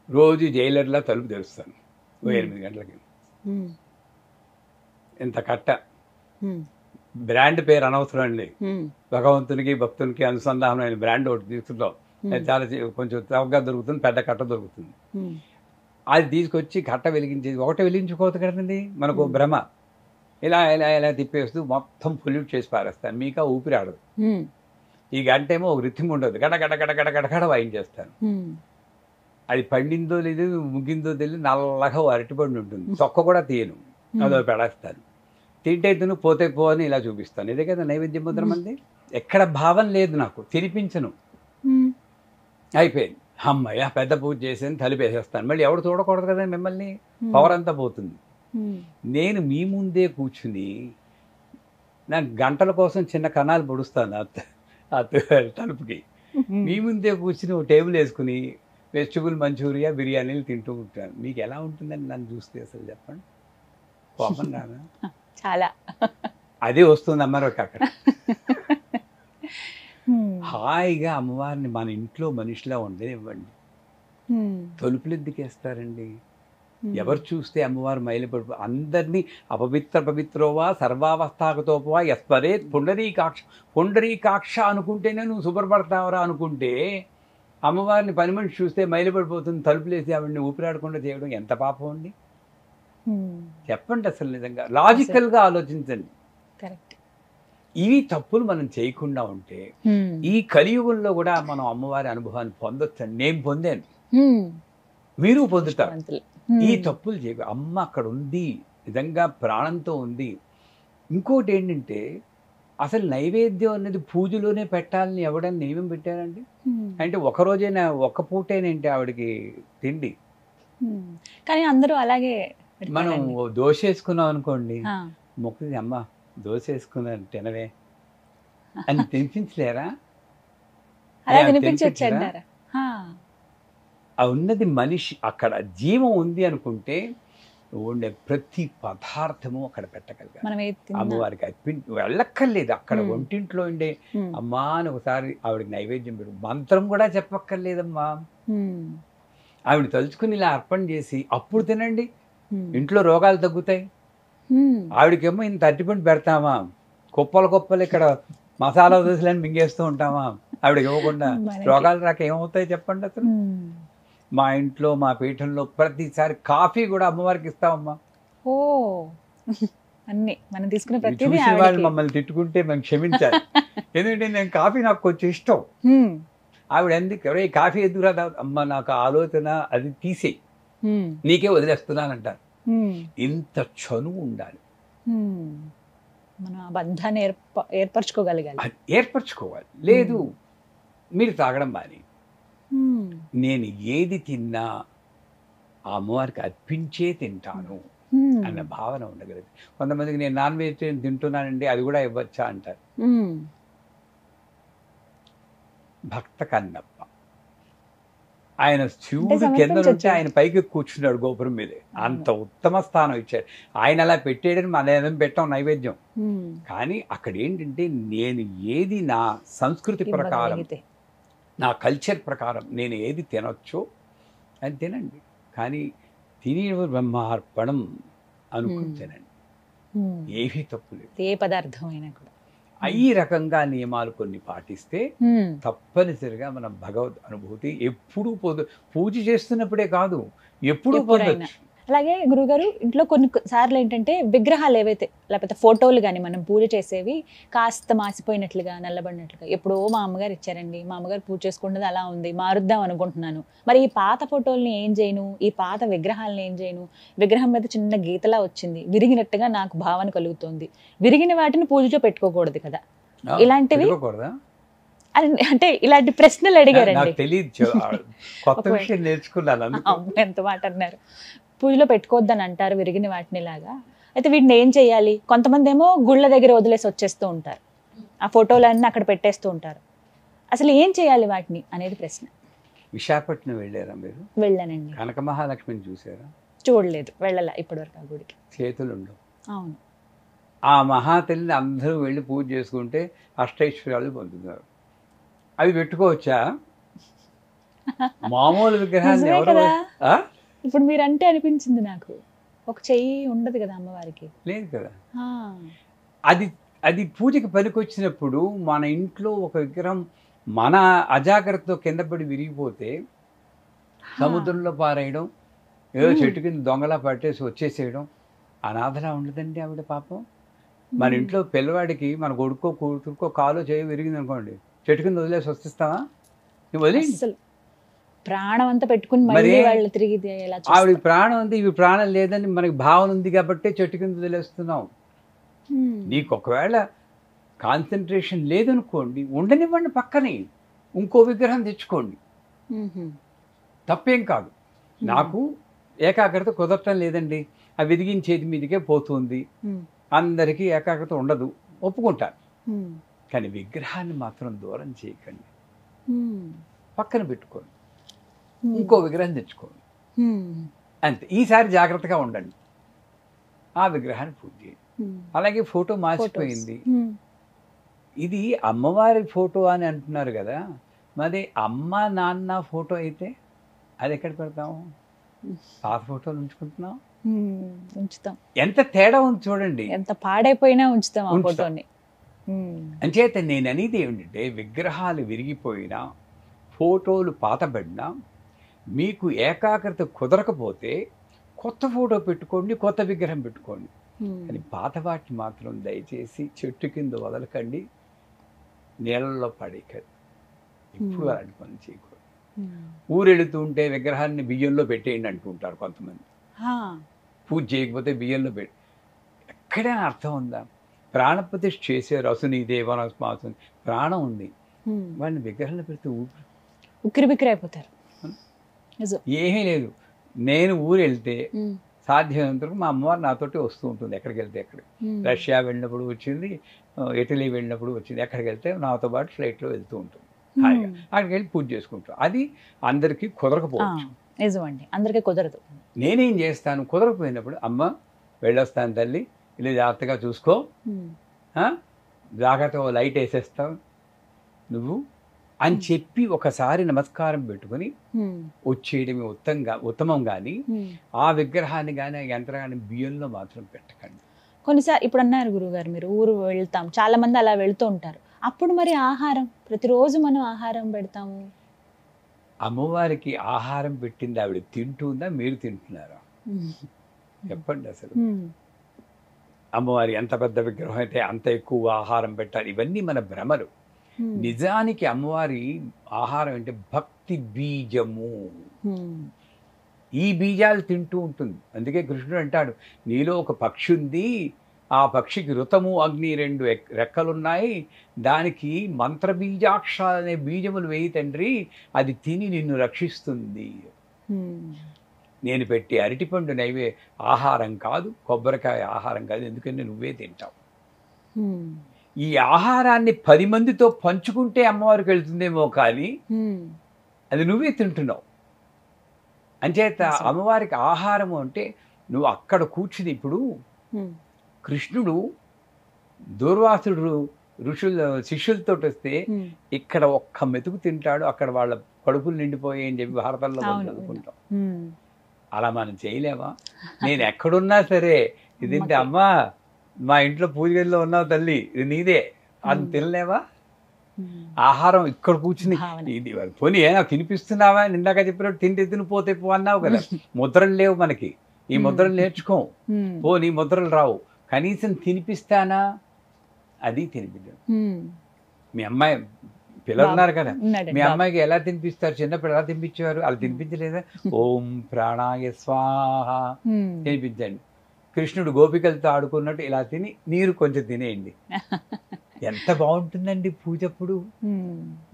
రోజు జైలర్లా తలుపు తెరుస్తాను 8 గంటలకి. ఇంత కట్ట, బ్రాండ్ పేరు అనవసరం అండి. భగవంతునికి భక్తునికి అనుసంధానమైన బ్రాండ్ ఒకటి తీసుకుంటాం. చాలా కొంచెం చౌకగా దొరుకుతుంది, పెద్ద కట్ట దొరుకుతుంది. అది తీసుకొచ్చి కట్ట వెలిగించేది ఒకటే వెలిగించుకోవద్దు కదండి, మనకు భ్రమ. ఇలా ఇలా ఇలా తిప్పేస్తూ మొత్తం పొల్యూట్ చేసి పారేస్తాను. మీకు ఊపిరి ఆడదు. ఈ గంట ఏమో ఒక రిథం ఉండదు, గడ గడ గడ గడ గడగడ వాయించేస్తాను. అది పండిందో లేదు, ముగ్గిందో తెలియదు, నల్లగా అరటిపండు ఉంటుంది, తొక్క కూడా తీయను, అదో పెడేస్తాను. తింటే తిను, పోతే పో అని ఇలా చూపిస్తాను. ఇదే కదా నైవేద్యం ముద్ర మంది. ఎక్కడ భావం లేదు, నాకు తినిపించను. అయిపోయింది, అమ్మయ్య పెద్ద పూజ చేసేది, తలిపేసేస్తాను. మళ్ళీ ఎవడు చూడకూడదు కదా మిమ్మల్ని, పవర్ అంతా పోతుంది. నేను మీ ముందే కూర్చుని నాకు గంటల కోసం చిన్న కణాలు పొడుస్తాను ఆ తలుపుకి. మీ ముందే కూర్చుని ఒక టేబుల్ వేసుకుని వెజిటబుల్ మంచూరియా, బిర్యానీలు తింటూ ఉంటాను. మీకు ఎలా ఉంటుందని నన్ను చూస్తే అసలు చెప్పండి, కోపం రాదా? చాలా. అదే వస్తుంది అమ్మవారికి అక్కడ. హాయిగా అమ్మవారిని మన ఇంట్లో మనిషిలా ఉండనివ్వండి. తలుపులు ఎందుకు వేస్తారండి? ఎవరు చూస్తే అమ్మవారు మైలుపడి అందరినీ అపవిత్రోవా సర్వావస్థాగతోపవా యస్పరే పుండరీకాక్ష అనుకుంటేనే నువ్వు శుభ్రపడతావరా అనుకుంటే, అమ్మవారిని పని మనిషి చూస్తే మైలుపడిపోతుంది, తలుపులేసి ఆవిడని ఊపిరాడకుండా చేయడం ఎంత పాపం అండి? చెప్పండి అసలు, నిజంగా లాజికల్గా ఆలోచించండి. ఇవి తప్పులు మనం చేయకుండా ఉంటే ఈ కలియుగంలో కూడా మనం అమ్మవారి అనుభవాన్ని పొందొచ్చండి. నేను పొందాను, మీరు పొందుతారు. ఈ తప్పులు చేయ, అమ్మ అక్కడ ఉంది, నిజంగా ప్రాణంతో ఉంది. ఇంకోటి ఏంటంటే, అసలు నైవేద్యం అనేది పూజలోనే పెట్టాలని ఎవడని నియమం పెట్టారండి? అంటే ఒకరోజైనా ఒక్క పూటేనేంటి ఆవిడకి తిండి? కానీ అందరూ అలాగే. మనం దోశ వేసుకున్నాం అనుకోండి, మొక్కది అమ్మ దోశ వేసుకున్నాను తినవే అని తినిపించలేరా? ఉన్నది మనిషి, అక్కడ జీవం ఉంది అనుకుంటే ఉండే ప్రతి పదార్థము అక్కడ పెట్టగలిగారు. అమ్మవారికి వెళ్ళక్కర్లేదు, అక్కడ ఒంటింట్లో ఉండే అమ్మా అని ఒకసారి ఆవిడకి నైవేద్యం పెట్టు, మంత్రం కూడా చెప్పక్కర్లేదమ్మా. ఆవిడ తలుచుకుని ఇలా అర్పణ చేసి అప్పుడు తినండి, ఇంట్లో రోగాలు తగ్గుతాయి. ఆవిడకేమో ఇంత అరటిపండు పెడతామా, కుప్పలు ఇక్కడ మసాలా దోశలని మింగేస్తూ ఉంటామా? ఆవిడకి ఇవ్వకుండా రోగాలు రాక ఏమవుతాయి చెప్పండి అసలు? మా ఇంట్లో మా పీఠంలో ప్రతిసారి కాఫీ కూడా అమ్మవారికి ఇస్తామమ్మా. ఓ అన్ని మనం తీసుకునే ప్రతి వాళ్ళు మమ్మల్ని తిట్టుకుంటే మేము క్షమించాలి, ఎందుకంటే నేను కాఫీ నాకు కొంచెం ఇష్టం. ఆవిడ ఎందుకు ఎవరో కాఫీ ఎదురా అమ్మ, నాకు ఆలోచన అది తీసేయి, నీకే వదిలేస్తున్నానంటారు. ఇంత చనువు ఉండాలి, మన బంధాన్ని ఏర్పరచుకోవాలి. లేదు మీరు తాగడం మాని, నేను ఏది తిన్నా ఆ అమ్మవారికి అర్పించే తింటాను. అన్న భావన ఉండగలదు. కొంతమందికి నేను నాన్ వెజిటేరియన్ తింటున్నానండి, అది కూడా ఇవ్వచ్చా అంటారు. భక్త కన్నప్ప ఆయన శివుడు కింద నుండి ఆయన పైకి కూర్చున్నాడు గోపురం మీదే, అంత ఉత్తమ స్థానం ఇచ్చాడు. ఆయన అలా పెట్టేయడం మన ఏదైనా పెట్టాం నైవేద్యం. కానీ అక్కడ ఏంటంటే నేను ఏది నా సంస్కృతి ప్రకారం, నా కల్చర్ ప్రకారం నేను ఏది తినొచ్చో అది తినండి, కానీ తిని బ్రహ్మార్పణం అనుకుని తినండి, ఏమీ తప్పు లేదు. ఏ పదార్థం అయినా కూడా ఈ రకంగా నియమాలు కొన్ని పాటిస్తే తప్పనిసరిగా మన భగవద్ అనుభూతి ఎప్పుడూ పూజ చేస్తున్నప్పుడే కాదు, ఎప్పుడూ పొందొచ్చు. అలాగే గురుగారు, ఇంట్లో కొన్ని సార్లు ఏంటంటే విగ్రహాలు ఏవైతే లేకపోతే ఫోటోలు కానీ మనం పూజ చేసేవి కాస్త మాసిపోయినట్లుగా నల్లబడినట్లుగా ఎప్పుడో మా అమ్మగారు ఇచ్చారండి, మా అమ్మగారు పూజ చేసుకున్నది అలా ఉంది, మారుద్దాం అనుకుంటున్నాను. మరి ఈ పాత ఫోటోల్ని ఏం చేయను, ఈ పాత విగ్రహాలను ఏం చేయను, విగ్రహం మీద చిన్న గీతలా వచ్చింది, విరిగినట్టుగా నాకు భావన కలుగుతుంది, విరిగిన వాటిని పూజలో పెట్టుకోకూడదు కదా, ఇలాంటివి అంటే ఇలాంటి ప్రశ్నలు అడిగారండి. ఎంత మాట అన్నారు. పూజలో పెట్టుకోవద్దని అంటారు విరిగిన వాటిని లాగా, అయితే వీటిని ఏం చేయాలి? కొంతమంది ఏమో గుళ్ళ దగ్గర వదిలేసి వచ్చేస్తూ ఉంటారు, ఆ ఫోటోలన్నీ అక్కడ పెట్టేస్తూ ఉంటారు. అసలు ఏం చేయాలి వాటిని అనేది ప్రశ్న. విశాఖపట్నం వెళ్ళారా మీరు? వెళ్ళానండి. కనక మహాలక్ష్మిని చూసారా? చూడలేదు, వెళ్ళాల ఇప్పటివరకు ఆ గుడికి. చేతులు ఉండవు. అవును. ఆ మహాతల్లిని అందరూ వెళ్ళి పూజ చేసుకుంటే అష్టైశ్వర్యాలు పొందుతున్నారు. అవి పెట్టుకోవచ్చా? మామూలు విగ్రహాన్ని ఎవరు? ఇప్పుడు మీరు అంటే అనిపించింది నాకు, ఒక చెయ్యి ఉండదు కదా అమ్మవారికి. లేదు కదా. అది అది పూజకి పనికొచ్చినప్పుడు మన ఇంట్లో ఒక విగ్రహం మన అజాగ్రత్తతో కింద పడి విరిగిపోతే సముద్రంలో పారేయడం, ఏదో చెట్టు కింద దొంగలా పట్టేసి వచ్చేసేయడం అనాథలా ఉండదండి ఆవిడ పాపం. మన ఇంట్లో పిల్లవాడికి మన కొడుకో కూతురుకో కాలో చేయి విరిగింది అనుకోండి, చెట్టు కింద వదిలేసి వస్తావా? నువ్వు వదిలేసి ప్రాణం అంతా పెట్టుకుని వాళ్ళు తిరిగి ఆవిడ ప్రాణం ఉంది, ఇవి ప్రాణం లేదని మనకి భావన ఉంది కాబట్టి చెట్టు కింద వదిలేస్తున్నాం. నీకు ఒకవేళ కాన్సన్ట్రేషన్ లేదనుకోండి, ఉండనివ్వండి, పక్కనే ఇంకో విగ్రహం తెచ్చుకోండి, తప్పేం కాదు. నాకు ఏకాగ్రత కుదరటం లేదండి, ఆ విదిగించేది మీదికే పోతుంది, అందరికీ ఏకాగ్రత ఉండదు, ఒప్పుకుంటాను. కానీ విగ్రహాన్ని మాత్రం దూరం చేయకండి, పక్కన పెట్టుకోండి, ఇంకో విగ్రహం తెచ్చుకోండి, అంతే. ఈసారి జాగ్రత్తగా ఉండండి, ఆ విగ్రహాన్ని పూజ చేయండి. అలాగే ఫోటో మార్చిపోయింది, ఇది అమ్మవారి ఫోటో అని అంటున్నారు కదా, మరి అమ్మ నాన్న ఫోటో అయితే అది ఎక్కడ పెడతాము? పాత ఫోటోలు ఉంచుకుంటున్నాం, ఉంచుతాం. ఎంత తేడా ఉంది చూడండి, ఎంత పాడైపోయినా ఉంచుతాం ఆ ఫోటోని. అంచేత నేను అనేది ఏమిటంటే, విగ్రహాలు విరిగిపోయినా ఫోటోలు పాతబడినా మీకు ఏకాగ్రత కుదరకపోతే కొత్త ఫోటో పెట్టుకోండి, కొత్త విగ్రహం పెట్టుకోండి, కానీ పాత వాటిని మాత్రం దయచేసి చెట్టు కింద వదలకండి, నీళ్ళల్లో పడేయకండి, ఇప్పుడు అలాంటి పని చేయకూడదు. ఊరెళుతూ ఉంటే విగ్రహాన్ని బియ్యంలో పెట్టేయండి అంటుంటారు కొంతమంది, పూజ చేయకపోతే బియ్యంలో పెట్టి. ఎక్కడైనా అర్థం ఉందా? ప్రాణప్రతిష్ఠ చేశారు, అసుని దేవనస్మాసుని, ప్రాణం ఉంది, వాడిని విగ్రహాలు పెడితే ఉక్కిరి బిక్కిరి అయిపోతారు. ఏమీ లేదు. నేను ఊరు వెళ్తే సాధ్యమైనంత వరకు మా అమ్మవారు నాతోటి వస్తూ ఉంటుంది, ఎక్కడికి వెళ్తే ఎక్కడికి. రష్యా వెళ్ళినప్పుడు వచ్చింది, ఇటలీ వెళ్ళినప్పుడు వచ్చింది, ఎక్కడికి వెళ్తే నాతో పాటు ఫ్లైట్లో వెళ్తూ ఉంటుంది, హాయిగా అక్కడికి వెళ్ళి పూజ చేసుకుంటాం. అది అందరికీ కుదరకపోవచ్చు, నిజమండి, అందరికీ కుదరదు. నేనేం చేస్తాను, కుదరకపోయినప్పుడు అమ్మ వెళ్ళొస్తాను తల్లి, ఇలా జాగ్రత్తగా చూసుకో, జాగ్రత్తగా లైట్ వేసేస్తావు నువ్వు అని చెప్పి ఒకసారి నమస్కారం పెట్టుకుని వచ్చేయడమే ఉత్తమం. కానీ ఆ విగ్రహాన్ని కానీ ఆ యంత్రాన్ని బియ్యంలో మాత్రం పెట్టకండి. కొన్నిసార్లు ఇప్పుడు అన్నారు గురువుగారు, మీరు ఊరు వెళ్తాం, చాలా మంది అలా వెళ్తూ ఉంటారు, అప్పుడు మరి ఆహారం ప్రతిరోజు మనం ఆహారం పెడతాము. అమ్మవారికి ఆహారం పెట్టింది ఆవిడ తింటుందా, మీరు తింటున్నారా? చెప్పండి. అసలు అమ్మవారి ఎంత పెద్ద విగ్రహం అయితే అంత ఎక్కువ ఆహారం పెట్టాలి, ఇవన్నీ మన భ్రమలు. నిజానికి అమ్మవారి ఆహారం అంటే భక్తి బీజము, ఈ బీజాలు తింటూ ఉంటుంది. అందుకే కృష్ణుడు అంటాడు, నీలో ఒక పక్షి ఉంది, ఆ పక్షికి ఋతము అగ్ని 2 రెక్కలున్నాయి, దానికి మంత్రబీజాక్షరాలు అనే బీజములు వేయి తండ్రి, అది తిని నిన్ను రక్షిస్తుంది. నేను పెట్టి అరటిపండు ఆహారం కాదు, కొబ్బరికాయ ఆహారం కాదు, ఎందుకంటే నువ్వే తింటావు. ఈ ఆహారాన్ని 10 మందితో పంచుకుంటే అమ్మవారికి వెళ్తుందేమో కానీ అది నువ్వే తింటున్నావు. అంచేత అమ్మవారికి ఆహారము అంటే నువ్వు అక్కడ కూర్చుని, ఇప్పుడు కృష్ణుడు దూర్వాసుడు శిష్యులతో వస్తే ఇక్కడ ఒక్క మెతుకు తింటాడు, అక్కడ వాళ్ళ కడుపులు నిండిపోయాయి అని చెప్పి భారతంలో చదువుకుంటాం. అలా మనం చేయలేమా? నేను ఎక్కడున్నా సరే ఇదేంటి అమ్మా, మా ఇంట్లో పూజ గదిలో ఉన్నావు తల్లి, ఇది నీదే అని తినలేవా? ఆహారం ఇక్కడ కూర్చుని ఇది పోనీ నాకు తినిపిస్తున్నావా, నిందాక చెప్పినట్టు తింటే తినిపోతే పో అన్నావు కదా. ముద్రలు లేవు మనకి, ఈ ముద్రలు నేర్చుకోం, పోనీ ముద్రలు రావు, కనీసం తినిపిస్తానా? అది తినిపించడం. మీ అమ్మాయి పిల్లలు ఉన్నారు కదా, మీ అమ్మాయికి ఎలా తినిపిస్తారు? చిన్నప్పుడు ఎలా తినిపించేవారు? అలా తినిపించలేదా? ఓం ప్రాణాయ స్వాహ తినిపించండి. కృష్ణుడు గోపికలతో ఆడుకున్నట్టు ఇలా తిని నీరు కొంచెం తినేయండి. ఎంత బాగుంటుందండి పూజ అప్పుడు.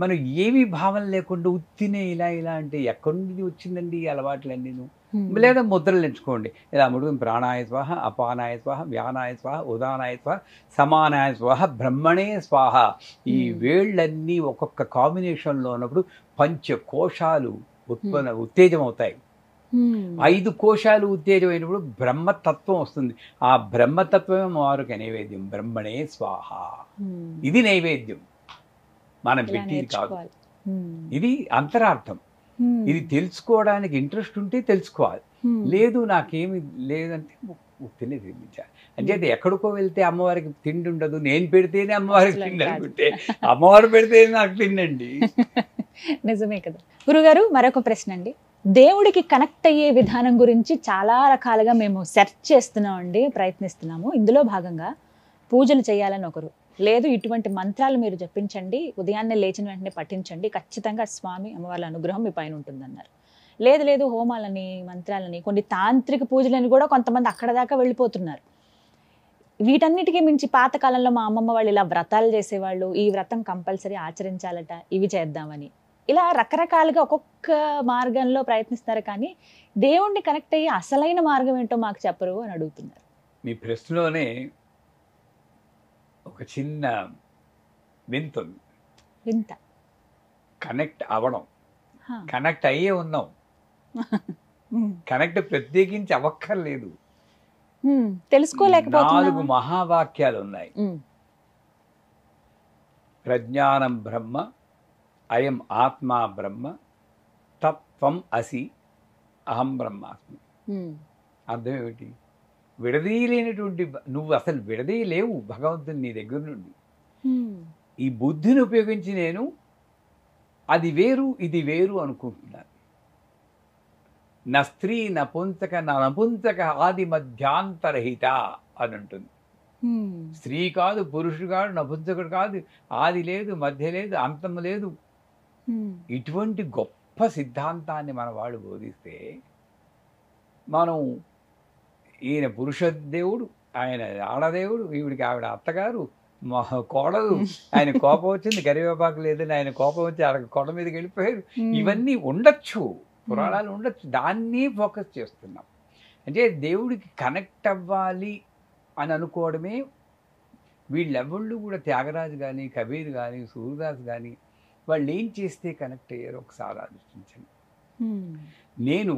మనం ఏమీ భావన లేకుండా ఉత్తినే ఇలా ఇలా అంటే ఎక్కడి నుండి వచ్చిందండి ఈ అలవాట్లన్నీ? లేదా ముద్రలు ఎంచుకోండి. ఇలా ముడు ప్రాణాయ స్వాహ, అపానాయ స్వాహ, వ్యానాయ స్వాహ, ఉదానాయ స్వాహ, సమానాయ స్వాహ, బ్రహ్మణే స్వాహ. ఈ వేళ్ళన్నీ ఒక్కొక్క కాంబినేషన్లో ఉన్నప్పుడు పంచకోశాలు ఉత్తేజం అవుతాయి. 5 కోశాలు ఉత్తేజం అయినప్పుడు బ్రహ్మతత్వం వస్తుంది. ఆ బ్రహ్మతత్వమే అమ్మవారికి నైవేద్యం. బ్రహ్మణే స్వాహ. ఇది నైవేద్యం, మనం పెట్టేది కాదు. ఇది అంతరార్థం. ఇది తెలుసుకోవడానికి ఇంట్రెస్ట్ ఉంటే తెలుసుకోవాలి, లేదు నాకేమి లేదంటే తినే తినిపించాలి. అంటే ఎక్కడికో వెళ్తే అమ్మవారికి తిండి ఉండదు, నేను పెడితేనే అమ్మవారికి తిండి అనుకుంటే అమ్మవారు పెడితేనే నాకు తిండండి. నిజమే కదా. గురుగారు, మరొక ప్రశ్న అండి. దేవుడికి కనెక్ట్ అయ్యే విధానం గురించి చాలా రకాలుగా మేము సెర్చ్ చేస్తున్నామండి, ప్రయత్నిస్తున్నాము. ఇందులో భాగంగా పూజలు చేయాలని ఒకరు, లేదు ఇటువంటి మంత్రాలు మీరు జపించండి, ఉదయాన్నే లేచిన వెంటనే పఠించండి, ఖచ్చితంగా స్వామి అమ్మవార్ల అనుగ్రహం మీ పైన ఉంటుందన్నారు. లేదు లేదు హోమాలని, మంత్రాలని, కొన్ని తాంత్రిక పూజలని కూడా కొంతమంది అక్కడ దాకా వెళ్ళిపోతున్నారు. వీటన్నిటికీ మించి పాతకాలంలో మా అమ్మమ్మ వాళ్ళు ఇలా వ్రతాలు చేసేవాళ్ళు, ఈ వ్రతం కంపల్సరీ ఆచరించాలట, ఇవి చేద్దామని, ఇలా రకరకాలుగా ఒక్కొక్క మార్గంలో ప్రయత్నిస్తారు. కానీ దేవుణ్ణి కనెక్ట్ అయ్యి అసలైన మార్గం ఏంటో మాకు చెప్పరు అని అడుగుతున్నారు. మీ ప్రశ్నలోనే ఒక చిన్న వింత ఉంది. వింత కనెక్ట్ అవ్వడం, కనెక్ట్ అయ్యే ఉన్నాం, కనెక్ట్ ప్రత్యేకించి అవ్వక్కర్లేదు. తెలుసుకోలేకపోతున్నాం. 4 మహావాక్యాలు ఉన్నాయి. ప్రజ్ఞానం బ్రహ్మ, అయం ఆత్మా బ్రహ్మ, తత్వం అసి, అహం బ్రహ్మాస్మి. అర్థం ఏమిటి? విడదీయలేనటువంటి నువ్వు అసలు విడదీయలేవు భగవంతుని నీ దగ్గర నుండి. ఈ బుద్ధిని ఉపయోగించి నేను అది వేరు ఇది వేరు అనుకుంటున్నాను. నా స్త్రీ నపుంసక నా నపుంసక ఆది మధ్యాంతరహిత అని ఉంటుంది. స్త్రీ కాదు, పురుషుడు కాదు, నపుంసకుడు కాదు, ఆది లేదు, మధ్య లేదు, అంతం లేదు. ఇటువంటి గొప్ప సిద్ధాంతాన్ని మన వాళ్ళు బోధిస్తే మనం ఈయన పురుష దేవుడు, ఆయన ఆడదేవుడు, ఈవిడికి ఆవిడ అత్తగారు, మా కోడలు, ఆయన కోపం వచ్చింది కరివేపాకు లేదని ఆయన కోపం వచ్చి ఆడ కొండ మీదకి వెళ్ళిపోయారు. ఇవన్నీ ఉండొచ్చు, పురాణాలు ఉండొచ్చు, దాన్ని ఫోకస్ చేస్తున్నాం. అంటే దేవుడికి కనెక్ట్ అవ్వాలి అని అనుకోవడమే. వీళ్ళెవళ్ళు కూడా త్యాగరాజు కానీ, కబీర్ కానీ, సూర్యదాస్ కానీ వాళ్ళు ఏం చేస్తే కనెక్ట్ అయ్యారో ఒకసారి ఆలోచించండి. నేను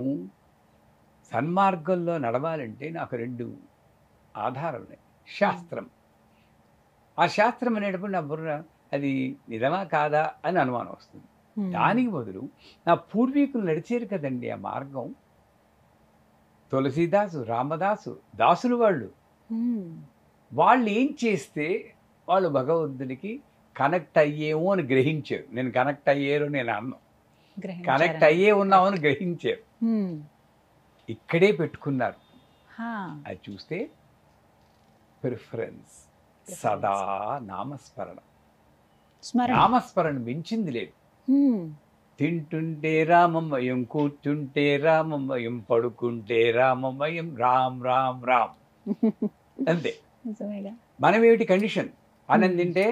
సన్మార్గంలో నడవాలంటే నాకు 2 ఆధారాలు ఉన్నాయి. శాస్త్రం, ఆ శాస్త్రం అనేటప్పుడు నా బుర్ర అది నిజమా కాదా అని అనుమానం వస్తుంది. దానికి బదులు నా పూర్వీకులు నడిచారు కదండి ఆ మార్గం. తులసీదాసు, రామదాసు, దాసులు వాళ్ళు ఏం చేస్తే వాళ్ళు భగవంతునికి కనెక్ట్ అయ్యేమో అని గ్రహించారు. నేను కనెక్ట్ అయ్యారు నేను అన్నా, కనెక్ట్ అయ్యే ఉన్నావు అని గ్రహించారు. ఇక్కడే పెట్టుకున్నారు. అది చూస్తే ప్రిఫరెన్స్ సదా నామస్మరణ. నామస్మరణ మించింది లేదు. తింటుంటే రామమయం, కూర్చుంటే రామమయం, పడుకుంటే రామమయం, రామ్ రామ్ రామ్ అంతే. మనం ఏమిటి కండిషన్? అన్నం తింటే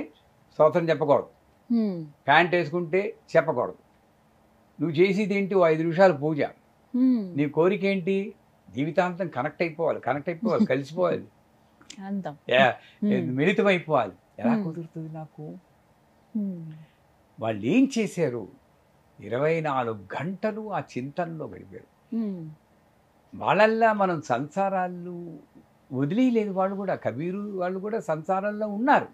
స్తోత్రం చెప్పకూడదు, ప్యాంట్ వేసుకుంటే చెప్పకూడదు, నువ్వు చేసేది ఏంటి 5 నిమిషాలు పూజ, నీ కోరిక ఏంటి? జీవితాంతం కనెక్ట్ అయిపోవాలి, కలిసిపోవాలి, మిళితం అయిపోవాలి. ఎలా కుదురుతుంది నాకు? వాళ్ళు ఏం చేశారు? 24 గంటలు ఆ చింతనలో గడిపారు. వాళ్ళల్లా మనం సంసారాలు వదిలేయలేదు. వాళ్ళు కూడా, కబీరు వాళ్ళు కూడా సంసారాల్లో ఉన్నారు,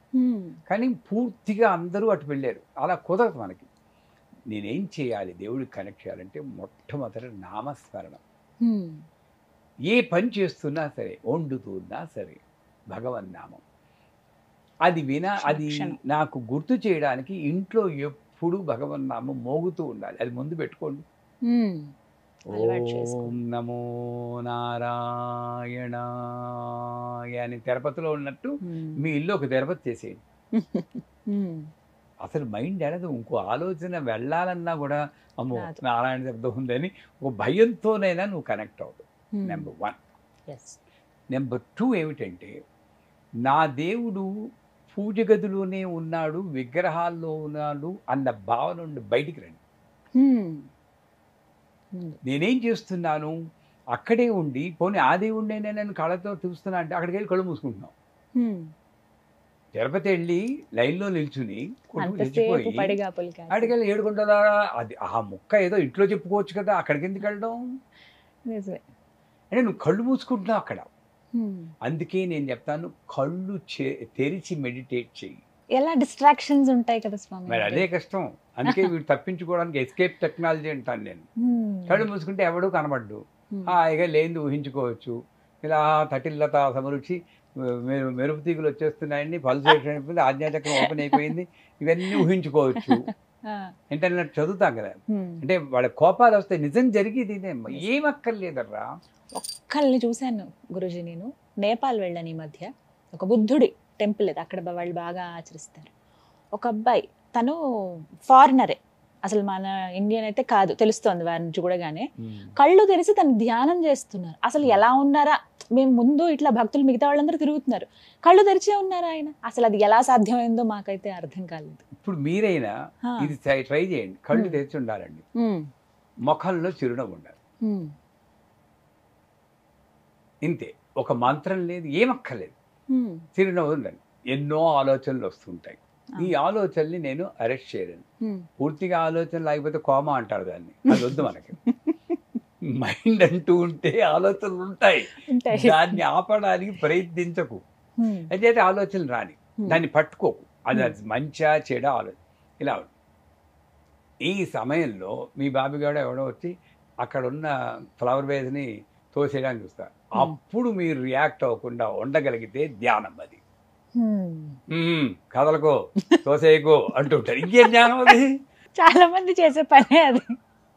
కానీ పూర్తిగా అందరూ అటు వెళ్ళారు. అలా కుదరదు మనకి. నేనేం చేయాలి దేవుడికి కనెక్ట్ చేయాలంటే మొట్టమొదటి నామస్మరణ. ఏ పని చేస్తున్నా సరే, వండుతున్నా సరే భగవన్నామం. అది అది నాకు గుర్తు చేయడానికి ఇంట్లో ఎప్పుడు భగవన్నామం మోగుతూ ఉండాలి. అది ముందు పెట్టుకోండి. ఓం నమో నారాయణాయ అని తిరుపతిలో ఉన్నట్టు మీ ఇల్లు ఒక తిరుపతి చేసేయండి. అసలు మైండ్ ఎడదు. ఇంకో ఆలోచన వెళ్ళాలన్నా కూడా అమ్మో నారాయణ శబ్దం ఉందని ఒక భయంతోనైనా నువ్వు కనెక్ట్ అవ్వదు. నెంబర్ 1. నెంబర్ 2 ఏమిటంటే, నా దేవుడు పూజ గదిలోనే ఉన్నాడు, విగ్రహాల్లో ఉన్నాడు అన్న భావన నుండి బయటికి రండి. నేనేం చేస్తున్నాను? అక్కడే ఉండి, పోనీ ఆ దేవుడినే నేను కళ్ళతో చూస్తున్నా అంటే అక్కడికి వెళ్ళి కళ్ళు మూసుకుంటున్నాం. తిరుపతి వెళ్ళి లైన్లో నిల్చుని చచ్చిపోయి అక్కడికెళ్ళి 7 గంటల అది ఆ ముక్క ఏదో ఇంట్లో చెప్పుకోవచ్చు కదా, అక్కడికి ఎందుకు వెళ్ళడం? అంటే నువ్వు కళ్ళు మూసుకుంటున్నావు అక్కడ. అందుకే నేను చెప్తాను, కళ్ళు తెరిచి మెడిటేట్ చెయ్యి. ఎలా డిస్ట్రాక్షన్స్ ఉంటాయి కదా స్వామి, మరి అదే కష్టం. అందుకే వీడు తప్పించుకోవడానికి ఎస్కేప్ టెక్నాలజీ అంటాను నేను. కళ్ళు మూసుకుంటే ఎవడూ కనబడ్డు, హాయిగా లేనిది ఊహించుకోవచ్చు. ఇలా తటిల్లత సమరుచి మెరుపు తీగులు వచ్చేస్తున్నాయని, పల్సేషన్ అయిపోయింది, ఆజ్ఞాచక్రం ఓపెన్ అయిపోయింది, ఇవన్నీ ఊహించుకోవచ్చు. ఇంటర్నెట్ చదువుతాం కదా. అంటే వాళ్ళ కోపాలు వస్తే నిజం జరిగేది ఇదే. ఏమక్కర్లేదర్రా. ఒక్కళ్ళని చూశాను గురుజీ, నేను నేపాల్ వెళ్ళాను ఈ మధ్య. ఒక బుద్ధుడి టెంపుల్ అది, అక్కడ వాళ్ళు బాగా ఆచరిస్తారు. ఒక అబ్బాయి, తను ఫారినరే, అసలు మన ఇండియన్ అయితే కాదు, తెలుస్తోంది వారిని చూడగానే. కళ్ళు తెరిచి తను ధ్యానం చేస్తున్నారు. అసలు ఎలా ఉన్నారా? మేము ముందు ఇట్లా భక్తులు మిగతా వాళ్ళందరూ తిరుగుతున్నారు, కళ్ళు తెరిచే ఉన్నారు ఆయన. అసలు అది ఎలా సాధ్యమైందో మాకైతే అర్థం కాలేదు. ఇప్పుడు మీరైనా ఇది ట్రై చేయండి. కళ్ళు తెరిచి ఉండాలండి, ముఖంలో చిరునవ్వు ఉండాలి, ఇంతే. ఒక మంత్రం లేదు, ఏమక్కర్లేదు, చిరునవ్వు ఉండాలి. ఎన్నో ఆలోచనలు వస్తుంటాయి. ఈ ఆలోచనని నేను అరెస్ట్ చేయలేను. పూర్తిగా ఆలోచన లేకపోతే కోమా అంటారు దాన్ని, అది వద్దు మనకి. మైండ్ అంటూ ఉంటే ఆలోచనలు ఉంటాయి, దాన్ని ఆపడానికి ప్రయత్నించకు. అయితే ఆలోచనలు రాని, దాన్ని పట్టుకోకు. అది మంచిగా చెడ ఆలోచన ఇలా. ఈ సమయంలో మీ బాబిగాడు ఎవడో వచ్చి అక్కడ ఉన్న ఫ్లవర్ వేజ్ని తోసేయడానికి చూస్తారు. అప్పుడు మీరు రియాక్ట్ అవ్వకుండా ఉండగలిగితే ధ్యానం. అది కదలకో, తోసేయకో అంటుంటారు. ఇంకేం ధ్యానం అది? చాలా మంది చేసే పనే అది,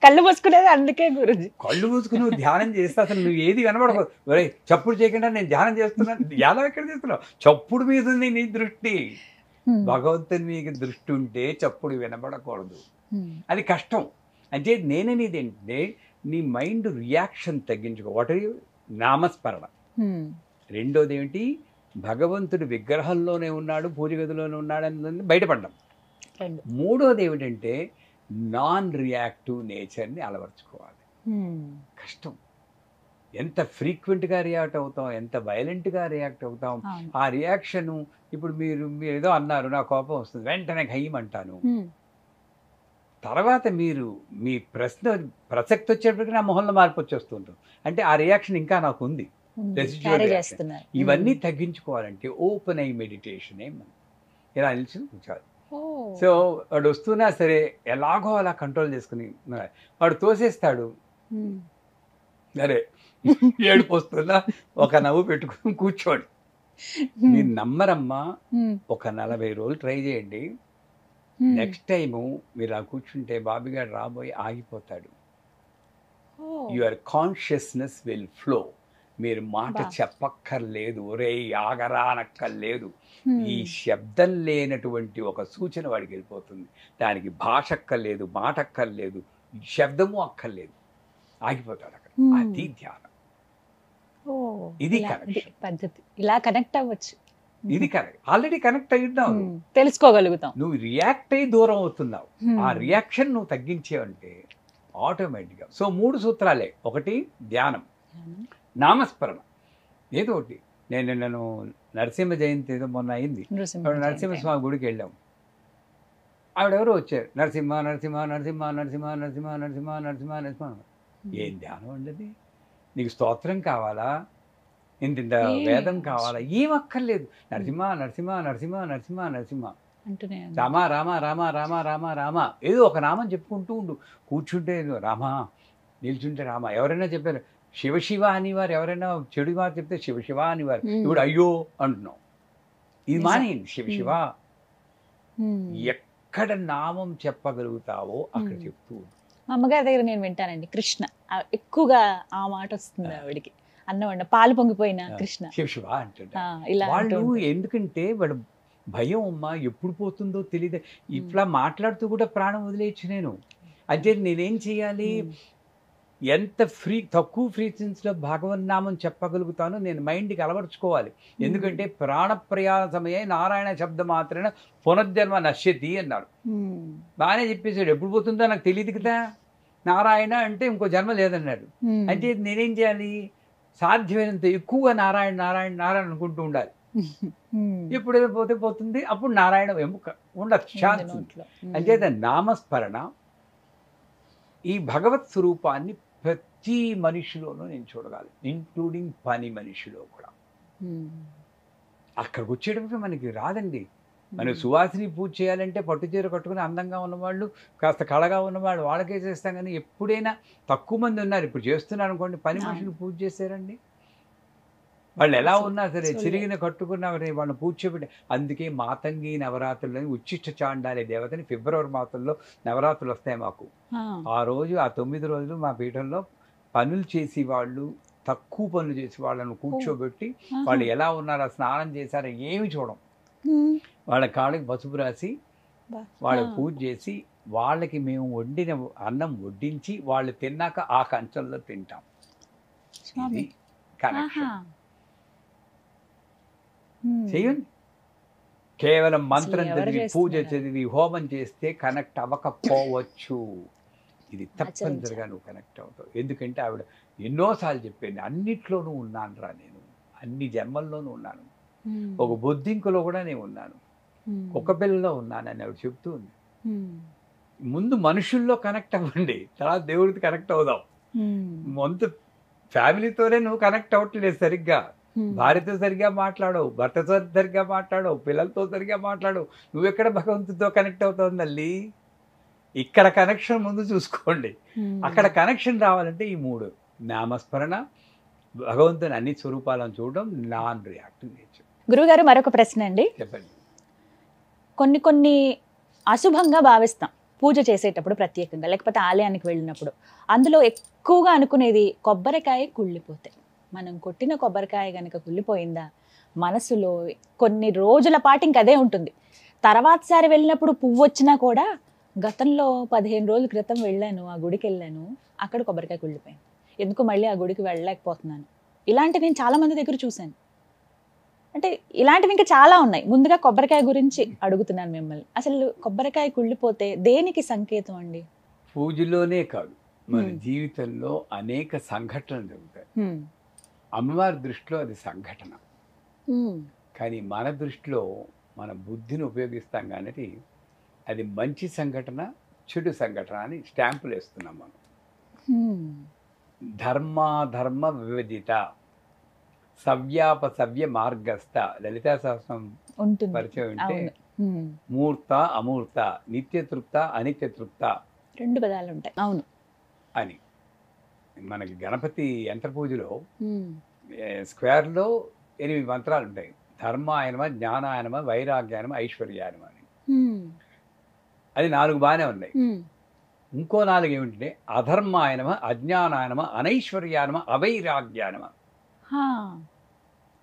కళ్ళు మూసుకునేది. అందుకే గురుజీ కళ్ళు మూసుకుని నువ్వు ధ్యానం చేస్తే అసలు నువ్వు ఏది వినబడకూడదు. ఒరే చప్పుడు చేయకుండా నేను ధ్యానం చేస్తున్నాను, ధ్యానం ఎక్కడ చేస్తున్నావు? చప్పుడు మీద ఉంది నీ దృష్టి. భగవంతుని మీకు దృష్టి ఉంటే చప్పుడు వినబడకూడదు. అది కష్టం. అంటే నేననేది ఏంటంటే, నీ మైండ్ రియాక్షన్ తగ్గించుకో. ఒకటి నామస్మరణ, రెండోది ఏమిటి, భగవంతుడు విగ్రహంలోనే ఉన్నాడు, పూజ గదిలోనే ఉన్నాడు అని బయటపడ్డాం. మూడోది ఏమిటంటే నాన్ రియాక్టివ్ నేచర్ని అలవర్చుకోవాలి. కష్టం. ఎంత ఫ్రీక్వెంట్గా రియాక్ట్ అవుతాం, ఎంత వైలెంట్గా రియాక్ట్ అవుతాం. ఆ రియాక్షన్, ఇప్పుడు మీరు ఏదో అన్నారు, నా కోపం వస్తుంది, వెంటనే హయ్యమంటాను. తర్వాత మీరు మీ ప్రసక్తి వచ్చేటప్పటికి నా మొహంలో మార్పు వచ్చేస్తుంటాం. అంటే ఆ రియాక్షన్ ఇంకా నాకు ఉంది. ఇవన్నీ తగ్గించుకోవాలంటే ఓపెన్ ఐ మెడిటేషనే మనం ఇలా నిలిచి కూర్చోవాలి. సో వాడు వస్తున్నా సరే ఎలాగో అలా కంట్రోల్ చేసుకుని, వాడు తోసేస్తాడు, సరే ఏడుపు వస్తున్నా ఒక నవ్వు పెట్టుకుని కూర్చోండి. మీరు నమ్మరమ్మా, ఒక 40 రోజులు ట్రై చేయండి. నెక్స్ట్ టైము మీరు ఆ కూర్చుంటే బాబిగాడు రాబోయి ఆగిపోతాడు. Your consciousness will flow. మీరు మాట చెప్పక్కర్లేదు, ఒరే ఆగరా అనక్కర్లేదు. ఈ శబ్దం లేనటువంటి ఒక సూచన వాడికి వెళ్ళిపోతుంది. దానికి భాష అక్కర్లేదు, మాట అక్కర్లేదు, శబ్దము అక్కర్లేదు, ఆగిపోతాడు అక్కడ. అది ధ్యానం. ఇది పద్ధతి. ఇలా కనెక్ట్ అవ్వచ్చు. ఇది కరెక్ట్. ఆల్రెడీ కనెక్ట్ అయ్యున్నావు, తెలుసుకోగలుగుతాం. నువ్వు రియాక్ట్ అయ్యి దూరం అవుతున్నావు. ఆ రియాక్షన్ నువ్వు తగ్గించేవంటే ఆటోమేటిక్గా. సో 3 సూత్రాలే. ఒకటి ధ్యానం, నామస్మరణ, ఏదో ఒకటి. నేను నరసింహ జయంతి ఏదో మొన్న అయింది, నరసింహస్వామి గుడికి వెళ్ళాం. ఆవిడెవరో వచ్చారు, నరసింహ నరసింహ నరసింహ నరసింహ నరసింహ నరసింహ నరసింహ నరసింహ. ఏం ధ్యానం అండి? నీకు స్తోత్రం కావాలా, ఇంత వేదం కావాలా? ఏం అక్కర్లేదు. నరసింహ నరసింహ నరసింహ నరసింహ నరసింహ, రామ రామ రామ రామ రామ రామ, ఏదో ఒక నామం చెప్పుకుంటూ ఉండు. కూర్చుంటే రామ, నిల్చుంటే రామ. ఎవరైనా చెప్పారు శివశివ అనేవారు, ఎవరైనా చెడు మాట చెప్తే శివశివ అనేవారు. ఇప్పుడు అయ్యో అంటున్నాం. ఇది మానేయండి. శివశివ, ఎక్కడ నామం చెప్పగలుగుతావో అక్కడ చెప్తూ. మా అమ్మగారి దగ్గర నేను వింటానండి కృష్ణ, ఎక్కువగా ఆ మాట వస్తుంది ఆవిడికి. అన్నం పాలు పొంగిపోయిన కృష్ణ, శివశివ అంటుంటారు వాళ్ళు. ఎందుకంటే వాడు భయం, అమ్మా ఎప్పుడు పోతుందో తెలియదు. ఇట్లా మాట్లాడుతూ కూడా ప్రాణం వదిలేయచ్చు నేను. అంటే నేనేం చేయాలి? ఎంత తక్కువ ఫ్రీక్వెన్సీలో భగవన్నామం చెప్పగలుగుతానో నేను మైండ్కి అలవర్చుకోవాలి. ఎందుకంటే ప్రాణప్రయాణ సమయే నారాయణ శబ్ద మాత్రమే పునర్జన్మ నశ్యతి అన్నాడు. బాగానే చెప్పేశాడు. ఎప్పుడు పోతుందో నాకు తెలియదు కదా. నారాయణ అంటే ఇంకో జన్మ లేదన్నాడు. అంటే నేనేం చేయాలి? సాధ్యమైనంత ఎక్కువగా నారాయణ నారాయణ నారాయణ అనుకుంటూ ఉండాలి. ఎప్పుడైనా పోతే పోతుంది, అప్పుడు నారాయణ ఉండదు ఛాన్స్. అంచేత నామస్మరణ, ఈ భగవత్ స్వరూపాన్ని ప్రతి మనిషిలోనూ నేను చూడగలను, ఇంక్లూడింగ్ పని మనిషిలో కూడా. అక్కడికి వచ్చేటప్పుడు మనకి రాదండి. మనం సువాసిని పూజ చేయాలంటే పట్టుచీర కట్టుకుని అందంగా ఉన్నవాళ్ళు, కాస్త కళగా ఉన్నవాళ్ళు వాళ్ళకే చేస్తాం. కానీ ఎప్పుడైనా తక్కువ మంది ఉన్నారు. ఇప్పుడు చేస్తున్నారు అనుకోండి, పని మనుషులు పూజ చేశారండి. వాళ్ళు ఎలా ఉన్నా సరే చిరిగిన కట్టుకున్నా వాళ్ళని పూజ చేపట్టి. అందుకే మాతంగి నవరాత్రులని ఉచ్చిష్ట చాండాలి దేవతని ఫిబ్రవరి మాసంలో నవరాత్రులు వస్తాయి మాకు. ఆ రోజు ఆ 9 రోజులు మా పీఠంలో పనులు చేసి వాళ్ళు, తక్కువ పనులు చేసి వాళ్ళను కూర్చోబెట్టి వాళ్ళు ఎలా ఉన్నారో, స్నానం చేశారో ఏమి చూడం. వాళ్ళ కాళ్ళకి పసుపు రాసి వాళ్ళకి పూజ చేసి వాళ్ళకి మేము వండిన అన్నం వడ్డించి వాళ్ళు తిన్నాక ఆ కంచంలో తింటాం. ఇది కనెక్షన్. చేయండి. కేవలం మంత్రం చదివి పూజ చదివి హోమం చేస్తే కనెక్ట్ అవ్వకపోవచ్చు. ఇది తప్పనిసరిగా నువ్వు కనెక్ట్ అవుతావు. ఎందుకంటే ఆవిడ ఎన్నోసార్లు చెప్పింది, అన్నిట్లోనూ ఉన్నాను రా నేను, అన్ని జన్మల్లోనూ ఉన్నాను, ఒక బొద్దింకులో కూడా నేను ఉన్నాను, కుక్క పిల్లలో ఉన్నాను అని ఆవిడ చెప్తూ ఉంది. ముందు మనుషుల్లో కనెక్ట్ అవ్వండి, తర్వాత దేవుడికి కనెక్ట్ అవుదాం. ముందు ఫ్యామిలీతోనే నువ్వు కనెక్ట్ అవ్వట్లేదు సరిగ్గా. భార్యతో సరిగ్గా మాట్లాడవు, భర్తతో సరిగ్గా మాట్లాడవు, పిల్లలతో సరిగ్గా మాట్లాడవు. నువ్వెక్కడ భగవంతుడితో కనెక్ట్ అవుతావు తల్లి? ఇక్కడ కనెక్షన్ ముందు చూసుకోండి. అక్కడ కనెక్షన్ రావాలంటే ఈ 3: నామస్మరణ, భగవంతుని అన్ని స్వరూపాలను చూడడం, నాన్ రియాక్టివ్ నేచర్. గురువుగారు, మరొక ప్రశ్న అండి. చెప్పండి. కొన్ని అశుభంగా భావిస్తాం పూజ చేసేటప్పుడు, ప్రత్యేకంగా లేకపోతే ఆలయానికి వెళ్ళినప్పుడు. అందులో ఎక్కువగా అనుకునేది కొబ్బరికాయ కుళ్ళిపోతే. మనం కొట్టిన కొబ్బరికాయ కనుక కుళ్ళిపోయిందా, మనసులో కొన్ని రోజుల పాటు ఇంక అదే ఉంటుంది. తర్వాతసారి వెళ్ళినప్పుడు పువ్వు వచ్చినా కూడా, గతంలో 15 రోజుల క్రితం వెళ్ళాను, ఆ గుడికి వెళ్ళాను, అక్కడ కొబ్బరికాయ కుళ్ళిపోయింది, ఎందుకు మళ్ళీ ఆ గుడికి వెళ్ళలేకపోతున్నాను. ఇలాంటి నేను చాలా మంది దగ్గర చూశాను. అంటే ఇలాంటివి ఇంకా చాలా ఉన్నాయి. ముందుగా కొబ్బరికాయ గురించి అడుగుతున్నాను మిమ్మల్ని. అసలు కొబ్బరికాయ కుళ్ళిపోతే దేనికి సంకేతం అండి? పూజలోనే కాదు, మన జీవితంలో అనేక సంఘటనలు జరుగుతాయి. అమ్మవారి దృష్టిలో అది సంఘటన, కానీ మన దృష్టిలో మన బుద్ధిని ఉపయోగిస్తాం. కానీ అది మంచి సంఘటన, చెడు సంఘటన అని స్టాంపులు వేస్తున్నాం మనం. ధర్మాధర్మ విభజిత, సవ్యాపసవ్య మార్గస్థ, లలితా సహస్రం పరిచయం ఉంటే మూర్త అమూర్త, నిత్యతృప్త అనిత్యతృప్త, 2 పదాలు ఉంటాయి. అవును అని. మనకి గణపతి యంత్ర పూజలో స్క్వేర్లో 8 మంత్రాలు ఉంటాయి. ధర్మాయనమ, జ్ఞానాయనమ, వైరాగ్యాయనమ, ఐశ్వర్యాయనమ అని. అది 4 బాగానే ఉన్నాయి. ఇంకో 4 ఏమిటంటే అధర్మాయనమ, అజ్ఞానాయనమ, అనైశ్వర్యానమ, అవైరాగ్యానమ.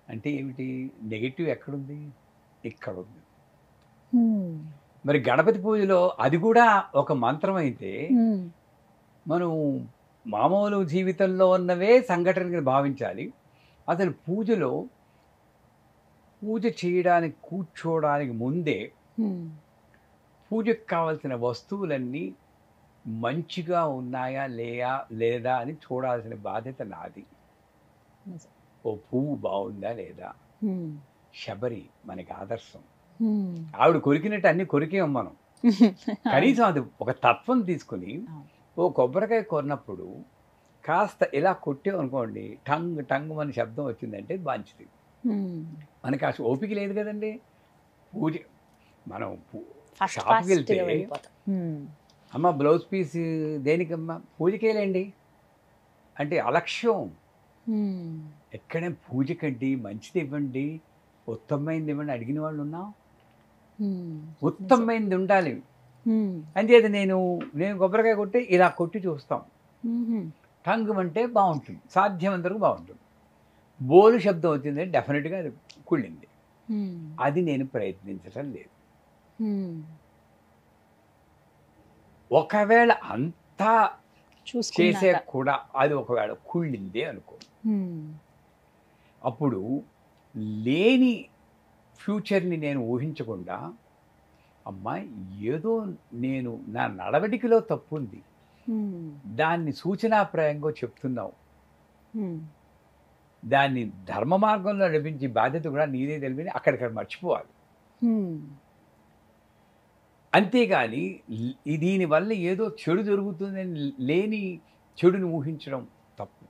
అంటే ఏమిటి? నెగిటివ్ ఎక్కడుంది? ఇక్కడ ఉంది. మరి గణపతి పూజలో అది కూడా ఒక మంత్రం అయితే, మనం మామూలు జీవితంలో ఉన్నవే సంఘటనగా భావించాలి. అసలు పూజలో పూజ చేయడానికి కూర్చోవడానికి ముందే పూజకు కావాల్సిన వస్తువులన్నీ మంచిగా ఉన్నాయా లేదా అని చూడాల్సిన బాధ్యత నాది. నిజం. ఓ పువ్వు బాగుందా లేదా, హ్మ్. శబరి మనకి ఆదర్శం. హ్మ్. ఆవిడ కొరికినట్టు అన్ని కొరికేం మనం. కనీసం అది ఒక తత్వం తీసుకుని అవును. ఓ కొబ్బరికాయ కొన్నప్పుడు కాస్త ఇలా కొట్టామనుకోండి, టంగ్ టంగ్ అని శబ్దం వచ్చిందంటే మంచిది. హ్మ్. మనకి అసలు ఓపిక లేదు కదండి. పూజ మనం ఫాస్ట్ షాప్కి ఫాస్ట్గా వెళ్తే వెళ్ళిపోతాం. హ్మ్. అమ్మ బ్లౌజ్ పీస్ దేనికమ్మా, పూజకేలేండి అంటే అలక్ష్యం. హ్మ్. ఎక్కడే పూజకండి మంచిది ఇవ్వండి, ఉత్తమమైనది ఇవ్వండి అడిగిన వాళ్ళు ఉన్నాం. హ్మ్. ఉత్తమమైనది ఉండాలి. హ్మ్. అంచేది నేను కొబ్బరికాయ కొట్టి ఇలా కొట్టి చూస్తాం. హుహు. టంగ్ అంటే బాగుంటుంది, సాధ్యమంత వరకు బాగుంటుంది. బోలు శబ్దం వచ్చిందంటే డెఫినెట్గా అది కుళ్ళింది. హ్మ్. అది నేను ప్రయత్నించటం లేదు. హ్మ్. ఒకవేళ అంతా చేసే చూసుకున్నాక. కూడా అది ఒకవేళ కుళ్ళిందే అనుకో, హ్మ్. అప్పుడు లేని ఫ్యూచర్ని నేను ఊహించకుండా, అమ్మా ఏదో నేను నా నడవడికలో తప్పు ఉంది, హ్మ్. దాన్ని సూచనాప్రాయంగా చెప్తున్నావు, హ్మ్. దాన్ని ధర్మ మార్గంలో నడిపించి బాధ్యత కూడా నీదే తెలిపి అక్కడిక్కడ మర్చిపోవాలి. హ్మ్. అంతేగాని దీనివల్ల ఏదో చెడు జరుగుతుందని లేని చెడుని ఊహించడం తప్పు.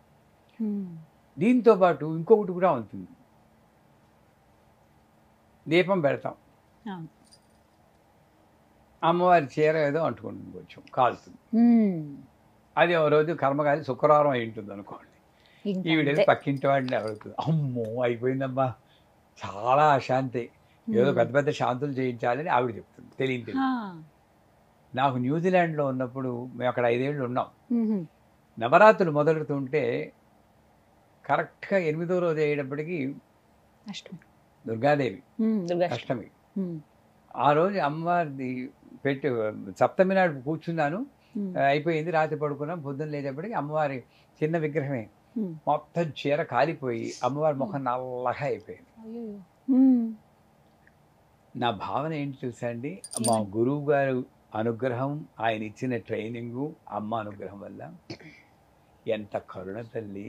హ్మ్. దీంతో పాటు ఇంకొకటి కూడా ఉంటుంది. దీపం పెడతాం, అవును. అమ్మవారి చీర ఏదో అంటుకుంటుంది, కొంచెం కాలుతుంది. హ్మ్. అది ఓ రోజు కర్మకాలి శుక్రవారం అయి ఉంటుంది అనుకోండి. ఇంకా ఈవిడేది అంతే. పక్కింటి వాడిని అడుగుతుంది, అమ్మో అయిపోయిందమ్మా చాలా అశాంతి, ఏదో హ్మ్. పెద్ద పెద్ద శాంతులు చేయించాలని ఆవిడ చెప్తుంది. తెలియదు. ఆ. నాకు న్యూజిలాండ్లో ఉన్నప్పుడు మేము అక్కడ 5 ఏళ్ళు ఉన్నాం. హుహు. నవరాత్రులు మొదలుతుంటే కరెక్ట్గా 8వ రోజు అయ్యేటప్పటికి అష్టమి. దుర్గాదేవి హ్మ్. దుర్గాష్టమి. అష్టమి. హ్మ్. ఆ రోజు అమ్మవారిది పెట్టి సప్తమి నాడు కూర్చున్నాను, హ్మ్. అయిపోయింది, రాత్రి పడుకున్నాం. పొద్దున్న లేచేపటికి అమ్మవారి చిన్న విగ్రహమే హ్మ్. మొత్తం చీర కాలిపోయి అమ్మవారి ముఖం నల్లగా అయిపోయింది. అయ్యయ్యో! హ్మ్. నా భావన ఏంటి తెలుసా అండి, మా ఏమని? గురువు గారు అనుగ్రహం, ఆయన ఇచ్చిన ట్రైనింగు, అమ్మ అనుగ్రహం వల్ల ఎంత కరుణ తల్లి,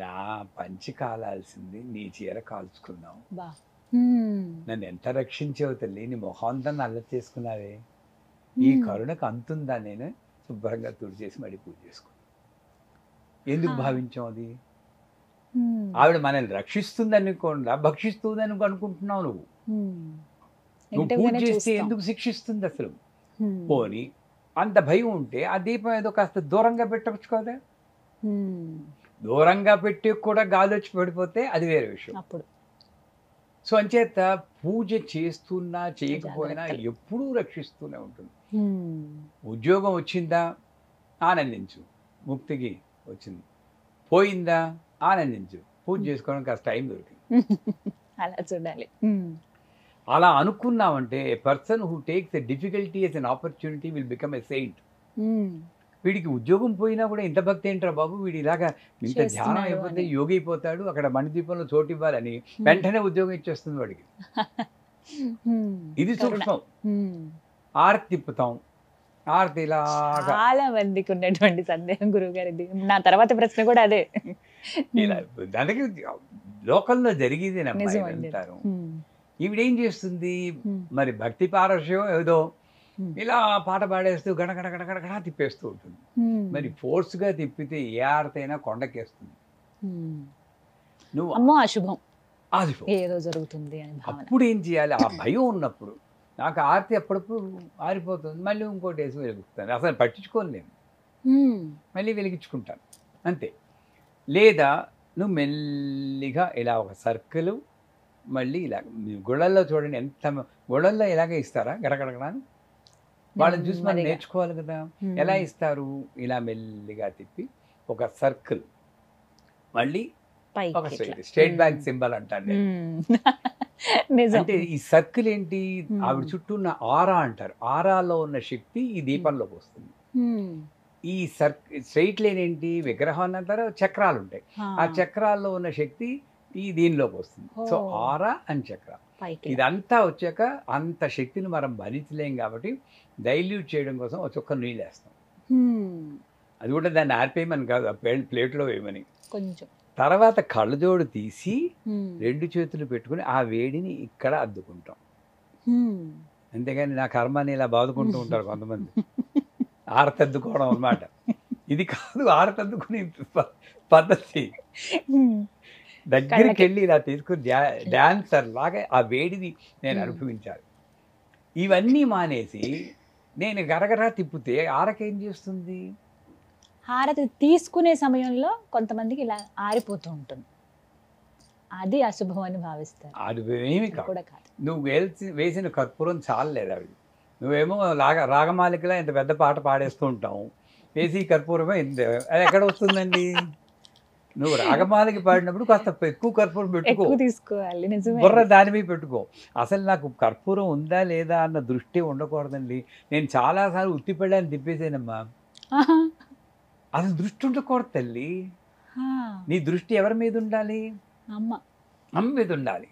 నా పంచి కాలాల్సింది నీ చీర కాల్చుకున్నావు, బా. హ్మ్. నన్ను ఎంత రక్షించావు తల్లి, నీ మొహంతా నల్ల చేసుకున్నావే, ఈ హ్మ్. కరుణకు అంతుందా, నేను శుభ్రంగా తుడిచేసి మళ్ళీ పూజ చేసుకున్నాను. ఎందుకు ఆ. భావించాం అది? హ్మ్. ఆవిడ మనల్ని రక్షిస్తుందనుకోండా భక్షిస్తుందని అనుకుంటున్నావు నువ్వు. హ్మ్. నువ్వు పూజ నెగెటివ్‌గానే చేస్తే చూస్తాం. ఎందుకు శిక్షిస్తుంది అసలు? హ్మ్. పోని అంత భయం ఉంటే ఆ దీపం ఏదో కాస్త దూరంగా పెట్టవచ్చు కదా. హ్మ్. దూరంగా పెట్టి కూడా గాలి వచ్చి పడిపోతే అది వేరే విషయం. అప్పుడు సో అంచేత పూజ చేస్తున్నా చేయకపోయినా జాగ్రత్తలు. ఎప్పుడూ రక్షిస్తూనే ఉంటుంది. హ్మ్. ఉద్యోగం వచ్చిందా ఆనందించు, ముక్తికి వచ్చింది. పోయిందా ఆనందించు, పూజ చేసుకోవడం కాస్త టైం దొరికింది. అలా చూడాలి. హ్మ్. అలా అనుకున్నామంటే a person who takes a difficulty as an opportunity will become a saint. Hmm. వీడికి ఉద్యోగం పోయినా కూడా ఇంత భక్తి ఏంట్రా బాబు, వీడు ఇలాగా ఇంత ధ్యానం చేస్తున్నాడు అయిపోతే అని. యోగి అయిపోతాడు, అక్కడ మణిదీపంలో చోటు ఇవ్వాలని హ్మ్. వెంటనే ఉద్యోగం ఇచ్చేస్తుంది వాడికి. హ్మ్. ఇది కరుణ. సూక్ష్మం. హ్మ్. ఆరతి తిప్పుతాం, ఆరతి ఇలాగా చాలా మందికి ఉన్నటువంటి సందేహం గురువుగారిది. నా తర్వాత ప్రశ్న కూడా అదే. ఇలా దానికి లోకంలో జరిగేదేనమ్మా నిజమండి. ఇదంతాను. హ్మ్. ఈవిడేం చేస్తుంది హ్మ్. మరి భక్తి పారవశ్యం ఏదో హ్మ్. ఇలా పాట పాడేస్తూ గడగడ గడగడ తిప్పేస్తూ ఉంటుంది. హ్మ్. మరి ఫోర్స్గా తిప్పితే ఏ ఆరతి అయినా కొండకేస్తుంది. హ్మ్. నువ్వు అమ్మో అశుభం. ఆదిపో. ఏదో జరుగుతుంది అని భావన. అప్పుడు ఏం చేయాలి? ఆ భయం ఉన్నప్పుడు నాకు ఆరతి అప్పుడప్పుడు ఆరిపోతుంది, మళ్ళీ ఇంకోటి వేసి వెలిగిస్తాను. అసలు పట్టించుకోను నేను, హ్మ్. మళ్ళీ వెలిగించుకుంటాను అంతే. లేదా నువ్వు మెల్లిగా ఇలా ఒక సర్కిల్ మళ్ళీ ఇలా గుళ్ళల్లో చూడండి, ఎంత గుళ్ళల్లో ఇలాగే ఇస్తారా గడగడగడ అని? వాళ్ళని చూసి మనం నెమ్మదిగా. నేర్చుకోవాలి కదా. హ్మ్. ఎలా ఇస్తారు? ఇలా మెల్లిగా తిప్పి ఒక సర్కిల్, మళ్ళీ ఒక పైకి ఇట్లా. స్టేట్ బ్యాంక్ సింబల్ అంటాను నేను. హ్మ్. నిజం. అంటే ఈ సర్కిల్ ఏంటి? హ్మ్. ఆవిడ చుట్టూ ఉన్న ఆరా అంటారు, ఆరాలో ఉన్న శక్తి ఈ దీపంలోకి వస్తుంది. హ్మ్. ఈ స్ట్రైట్ లైన్ ఏంటి? విగ్రహం అని అంటారు, చక్రాలు ఉంటాయి, ఆ చక్రాల్లో ఉన్న శక్తి ఈ దీనిలోకి వస్తుంది. సో ఓ. ఆరా అని చక్ర. పైకి. ఇదంతా వచ్చాక అంత శక్తిని మనం భరించలేం కాబట్టి డైల్యూట్ చేయడం కోసం ఒక చుక్క నీళ్ళు వేస్తాం. అది కూడా దాన్ని ఆర్పేయమని కాదు, ఆ ప్లేట్లో వేయమని. కొంచెం తర్వాత కళ్ళజోడు తీసి 2 చేతులు పెట్టుకుని ఆ వేడిని ఇక్కడ అద్దుకుంటాం. అంతేగాని నా కర్మని ఇలా బాదుకుంటూ ఉంటారు కొంతమంది, ఆరతద్దుకోవడం అన్నమాట. ఇది కాదు ఆరతద్దుకునే పద్ధతి. దగ్గరికి వెళ్ళి ఇలా తీసుకుని డాన్సర్ లాగా ఆ వేడిని నేను అనుభవించాలి. ఇవన్నీ మానేసి నేను గరగరా తిప్పితే ఆరకేం చేస్తుంది? హారతి తీసుకునే సమయంలో కొంతమందికి ఇలా ఆరిపోతూ ఉంటుంది, అది అశుభం అని భావిస్తారు. అది ఏమి కూడా కాదు. నువ్వు వేసిన కర్పూరం చాలలేదు అవి. నువ్వేమో రాగమాలికలా ఇంత పెద్ద పాట పాడేస్తూ ఉంటావు, వేసి కర్పూరమే అది ఎక్కడ వస్తుందండి? నువ్వు రాగమాలకి పాడినప్పుడు కాస్త ఎక్కువ కర్పూరం పెట్టుకో, తీసుకోవాలి, బుర్ర దాని మీద పెట్టుకో. అసలు నాకు కర్పూరం ఉందా లేదా అన్న దృష్టి ఉండకూడదండి. నేను చాలాసార్లు ఉత్తిపెళ్ళాన్ని తిప్పేసానమ్మా. అసలు దృష్టి ఉండకూడదు తల్లి. నీ దృష్టి ఎవరి మీద ఉండాలి? అమ్మ మీద ఉండాలి.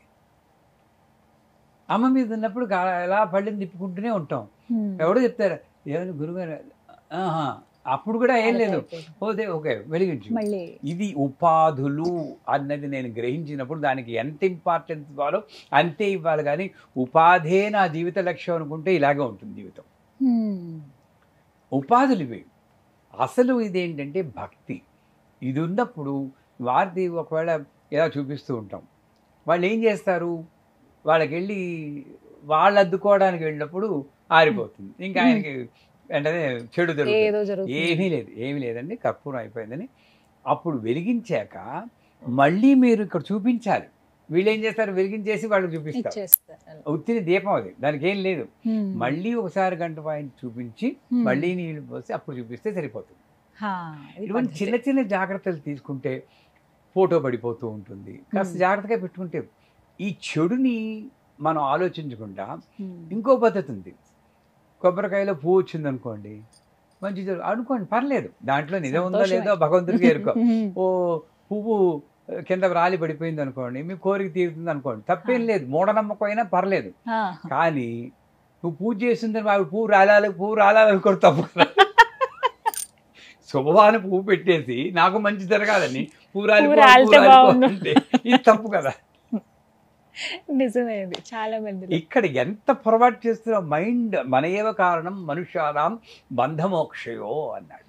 అమ్మ మీద ఉన్నప్పుడు ఎలా పళ్ళని తిప్పుకుంటూనే ఉంటాం. ఎవడో చెప్తారు ఏమైనా గురుగారు, అప్పుడు కూడా ఏం లేదు, ఓకే ఓకే వెలిగించు. ఇది ఉపాధులు అన్నది నేను గ్రహించినప్పుడు దానికి ఎంత ఇంపార్టెన్స్ ఇవ్వాలో అంతే ఇవ్వాలి. కానీ ఉపాధే నా జీవిత లక్ష్యం అనుకుంటే ఇలాగే ఉంటుంది జీవితం. ఉపాధులు ఇవి. అసలు ఇదేంటంటే భక్తి. ఇది ఉన్నప్పుడు వారిది ఒకవేళ ఇలా చూపిస్తూ ఉంటాం, వాళ్ళు ఏం చేస్తారు, వాళ్ళకి వెళ్ళి వాళ్ళు అద్దుకోవడానికి వెళ్ళినప్పుడు ఆరిపోతుంది, ఇంకా ఆయనకి వెంటనే చెడు జరుగుతుంది. ఏమీ లేదండి, కర్పూరం అయిపోయిందని. అప్పుడు వెలిగించాక మళ్ళీ మీరు ఇక్కడ చూపించాలి. వీళ్ళు ఏం చేస్తారు, వెలిగించేసి వాళ్ళకి చూపిస్తారు. ఉత్తిని దీపం అది, దానికి ఏం లేదు. మళ్ళీ ఒకసారి గంట పాయింట్ చూపించి మళ్ళీ నీళ్ళు పోసి అప్పుడు చూపిస్తే సరిపోతుంది. ఇటువంటి చిన్న చిన్న జాగ్రత్తలు తీసుకుంటే ఫోటో పడిపోతూ ఉంటుంది. కాస్త జాగ్రత్తగా పెట్టుకుంటే ఈ చెడుని మనం ఆలోచించకుండా ఇంకో పద్ధతి ఉంది. కొబ్బరికాయలో పువ్వు వచ్చింది అనుకోండి, మంచి అనుకోండి, పర్లేదు, దాంట్లో నిజం ఉందో లేదో భగవంతుడికి ఎరుకో. ఓ పువ్వు కింద రాలి పడిపోయింది అనుకోండి, మీ కోరిక తీరుతుంది అనుకోండి, తప్పేం లేదు, మూఢనమ్మకం అయినా పర్లేదు. కానీ నువ్వు పూజ చేసిందని వాడు పువ్వు రాలాలనుకోడు, తప్పు కదా. శుభవాన పువ్వు పెట్టేసి నాకు మంచి జరగాలని పువ్వు రాలిపోతే ఇది తప్పు కదా. నిజమేది. చాలా మంది ఇక్కడ ఎంత పొరపాటు చేస్తున్నా, మైండ్ మన ఏవ కారణం మనుష్యానాం బంధమోక్షయో అన్నాడు.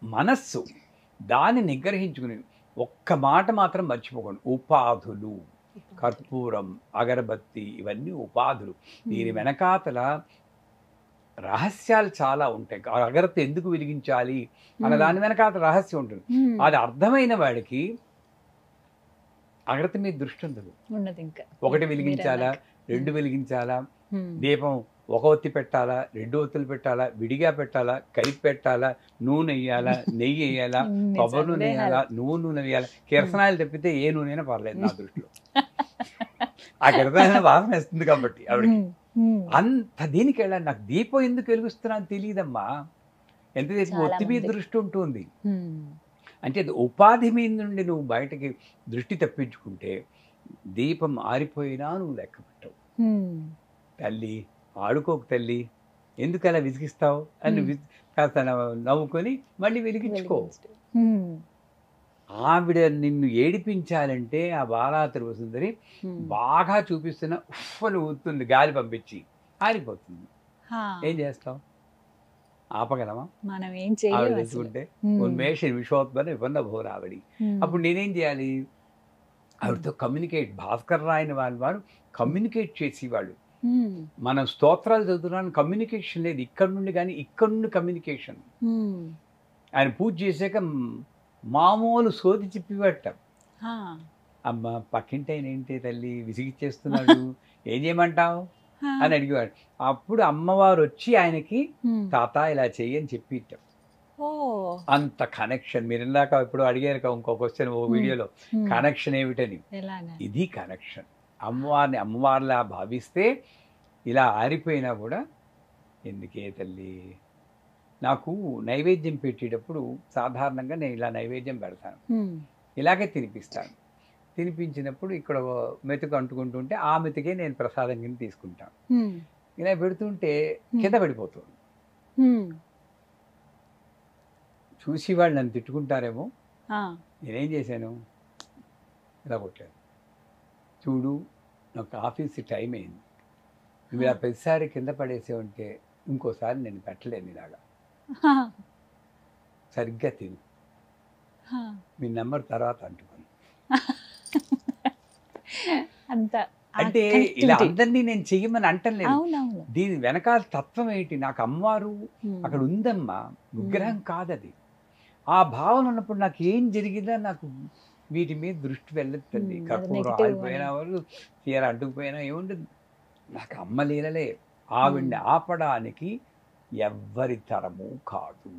మనస్సు దాన్ని నిగ్రహించుకుని ఒక్క మాట మాత్రం మర్చిపోకండి, ఉపాధులు. కర్పూరం, అగరబత్తి ఇవన్నీ ఉపాధులు. దీని వెనకాతల రహస్యాలు చాలా ఉంటాయి. అగరబత్తి ఎందుకు వెలిగించాలి అన్న దాని వెనకాతల రహస్యం ఉంటుంది. అది అర్థమైన వాడికి అగరబత్తి మీద దృష్టి ఉండదు. ఒకటి వెలిగించాలా, 2 వెలిగించాలా, దీపం ఒక ఒత్తి పెట్టాలా, 2 ఒత్తులు పెట్టాలా, విడిగా పెట్టాలా, కలిపి పెట్టాలా, నూనె వేయాలా, నెయ్యి వేయాలా, కొబ్బరి నూనె వేయాలా, నూనె వేయాలా. కిరసనాయలు తప్పితే ఏ నూనె పర్లేదు నా దృష్టిలో. ఆ కిరసనాయల వాసన వేస్తుంది కాబట్టి ఆవిడకి. అంత దీనికి వెళ్ళాలి. నాకు దీపం ఎందుకు వెలిగిస్తున్నా అని తెలియదమ్మా. ఎంతసేపు ఒత్తి మీద దృష్టి ఉంటుంది. అంటే ఉపాధి మీద నుండి నువ్వు బయటకి దృష్టి తప్పించుకుంటే దీపం ఆరిపోయినా నువ్వు లెక్క పెట్టవు. తల్లి ఆడుకోకు తల్లి, ఎందుకు అలా విసిగిస్తావు అని కాస్త నవ్వుకొని మళ్ళీ వెలిగించుకో. ఆవిడ నిన్ను ఏడిపించాలంటే ఆ బాలా త్రిపురసుందరి బాగా చూపిస్తున్న ఉఫ్ఫలు ఊతుంది, గాలి పంపించి ఆరిపోతుంది. ఏం చేస్తావు? ఆపగలమా? మనం ఏం ఆవిడ తెచ్చుకుంటే ఉన్మేష విశ్వోత్పన్న విపన్న భోరావిడి. అప్పుడు నేనేం చేయాలి? ఆవిడతో కమ్యూనికేట్. భాస్కర్ రాయని వాడు కమ్యూనికేట్ చేసేవాళ్ళు. మనం స్తోత్రాలు చదువుతున్నాను, కమ్యూనికేషన్ లేదు ఇక్కడ నుండి. కానీ ఇక్కడ నుండి కమ్యూనికేషన్. ఆయన పూజ చేశాక మామూలు సోది చెప్పిపెట్ట. అమ్మ పక్కింటి ఆయన ఏంటి తల్లి విసిగిచ్చేస్తున్నాడు, ఏం చేయమంటావు అని అడిగేవాడు. అప్పుడు అమ్మవారు వచ్చి ఆయనకి తాత ఇలా చెయ్యని చెప్పిట్టాం. అంత కనెక్షన్. మీరు ఇందాక ఇప్పుడు అడిగారు ఇంకో క్వశ్చన్ ఓ వీడియోలో, కనెక్షన్ ఏమిటని. ఇది కనెక్షన్. అమ్మవారిని అమ్మవారిలా భావిస్తే ఇలా ఆరిపోయినా కూడా ఎందుకే తల్లి. నాకు నైవేద్యం పెట్టేటప్పుడు సాధారణంగా నేను ఇలా నైవేద్యం పెడతాను, ఇలాగే తినిపిస్తాను. తినిపించినప్పుడు ఇక్కడ మెతుకు అంటుకుంటుంటే ఆ మెతుకే నేను ప్రసాదం కింద తీసుకుంటాను. ఇలా పెడుతుంటే కింద పడిపోతుంది. చూసి వాళ్ళు నన్ను తిట్టుకుంటారేమో, ఆ, నేనేం చేశాను, ఇలా కొట్టాను. చూడు నాకు ఆఫీస్ టైం అయింది, నువ్వు ఇలా ప్రతిసారి కింద పడేసేవంటే ఇంకోసారి నేను పెట్టలేను ఇలాగా, హా, సరిగ్గా తిను, హా. మీ నెంబర్ తర్వాత అంటున్నాను. అంత అంటే ఇలా అందరినీ నేను చెయ్యమని అంటలేదు. అవునవును. దీని వెనకాల తత్వం ఏంటి, నాకు అమ్మవారు అక్కడ ఉందమ్మా, విగ్రహం కాదది. ఆ భావన ఉన్నప్పుడు నాకు ఏం జరిగిందా నాకు వీటి మీద దృష్టి వెళ్ళొద్దండి. కర్పూరం ఆగిపోయినా వాళ్ళు చీర అడ్డుకుపోయినా ఏముండదు, నాకు అమ్మ లీలలే. ఆవిడ్ని ఆపడానికి ఎవ్వరి తరము కాదు,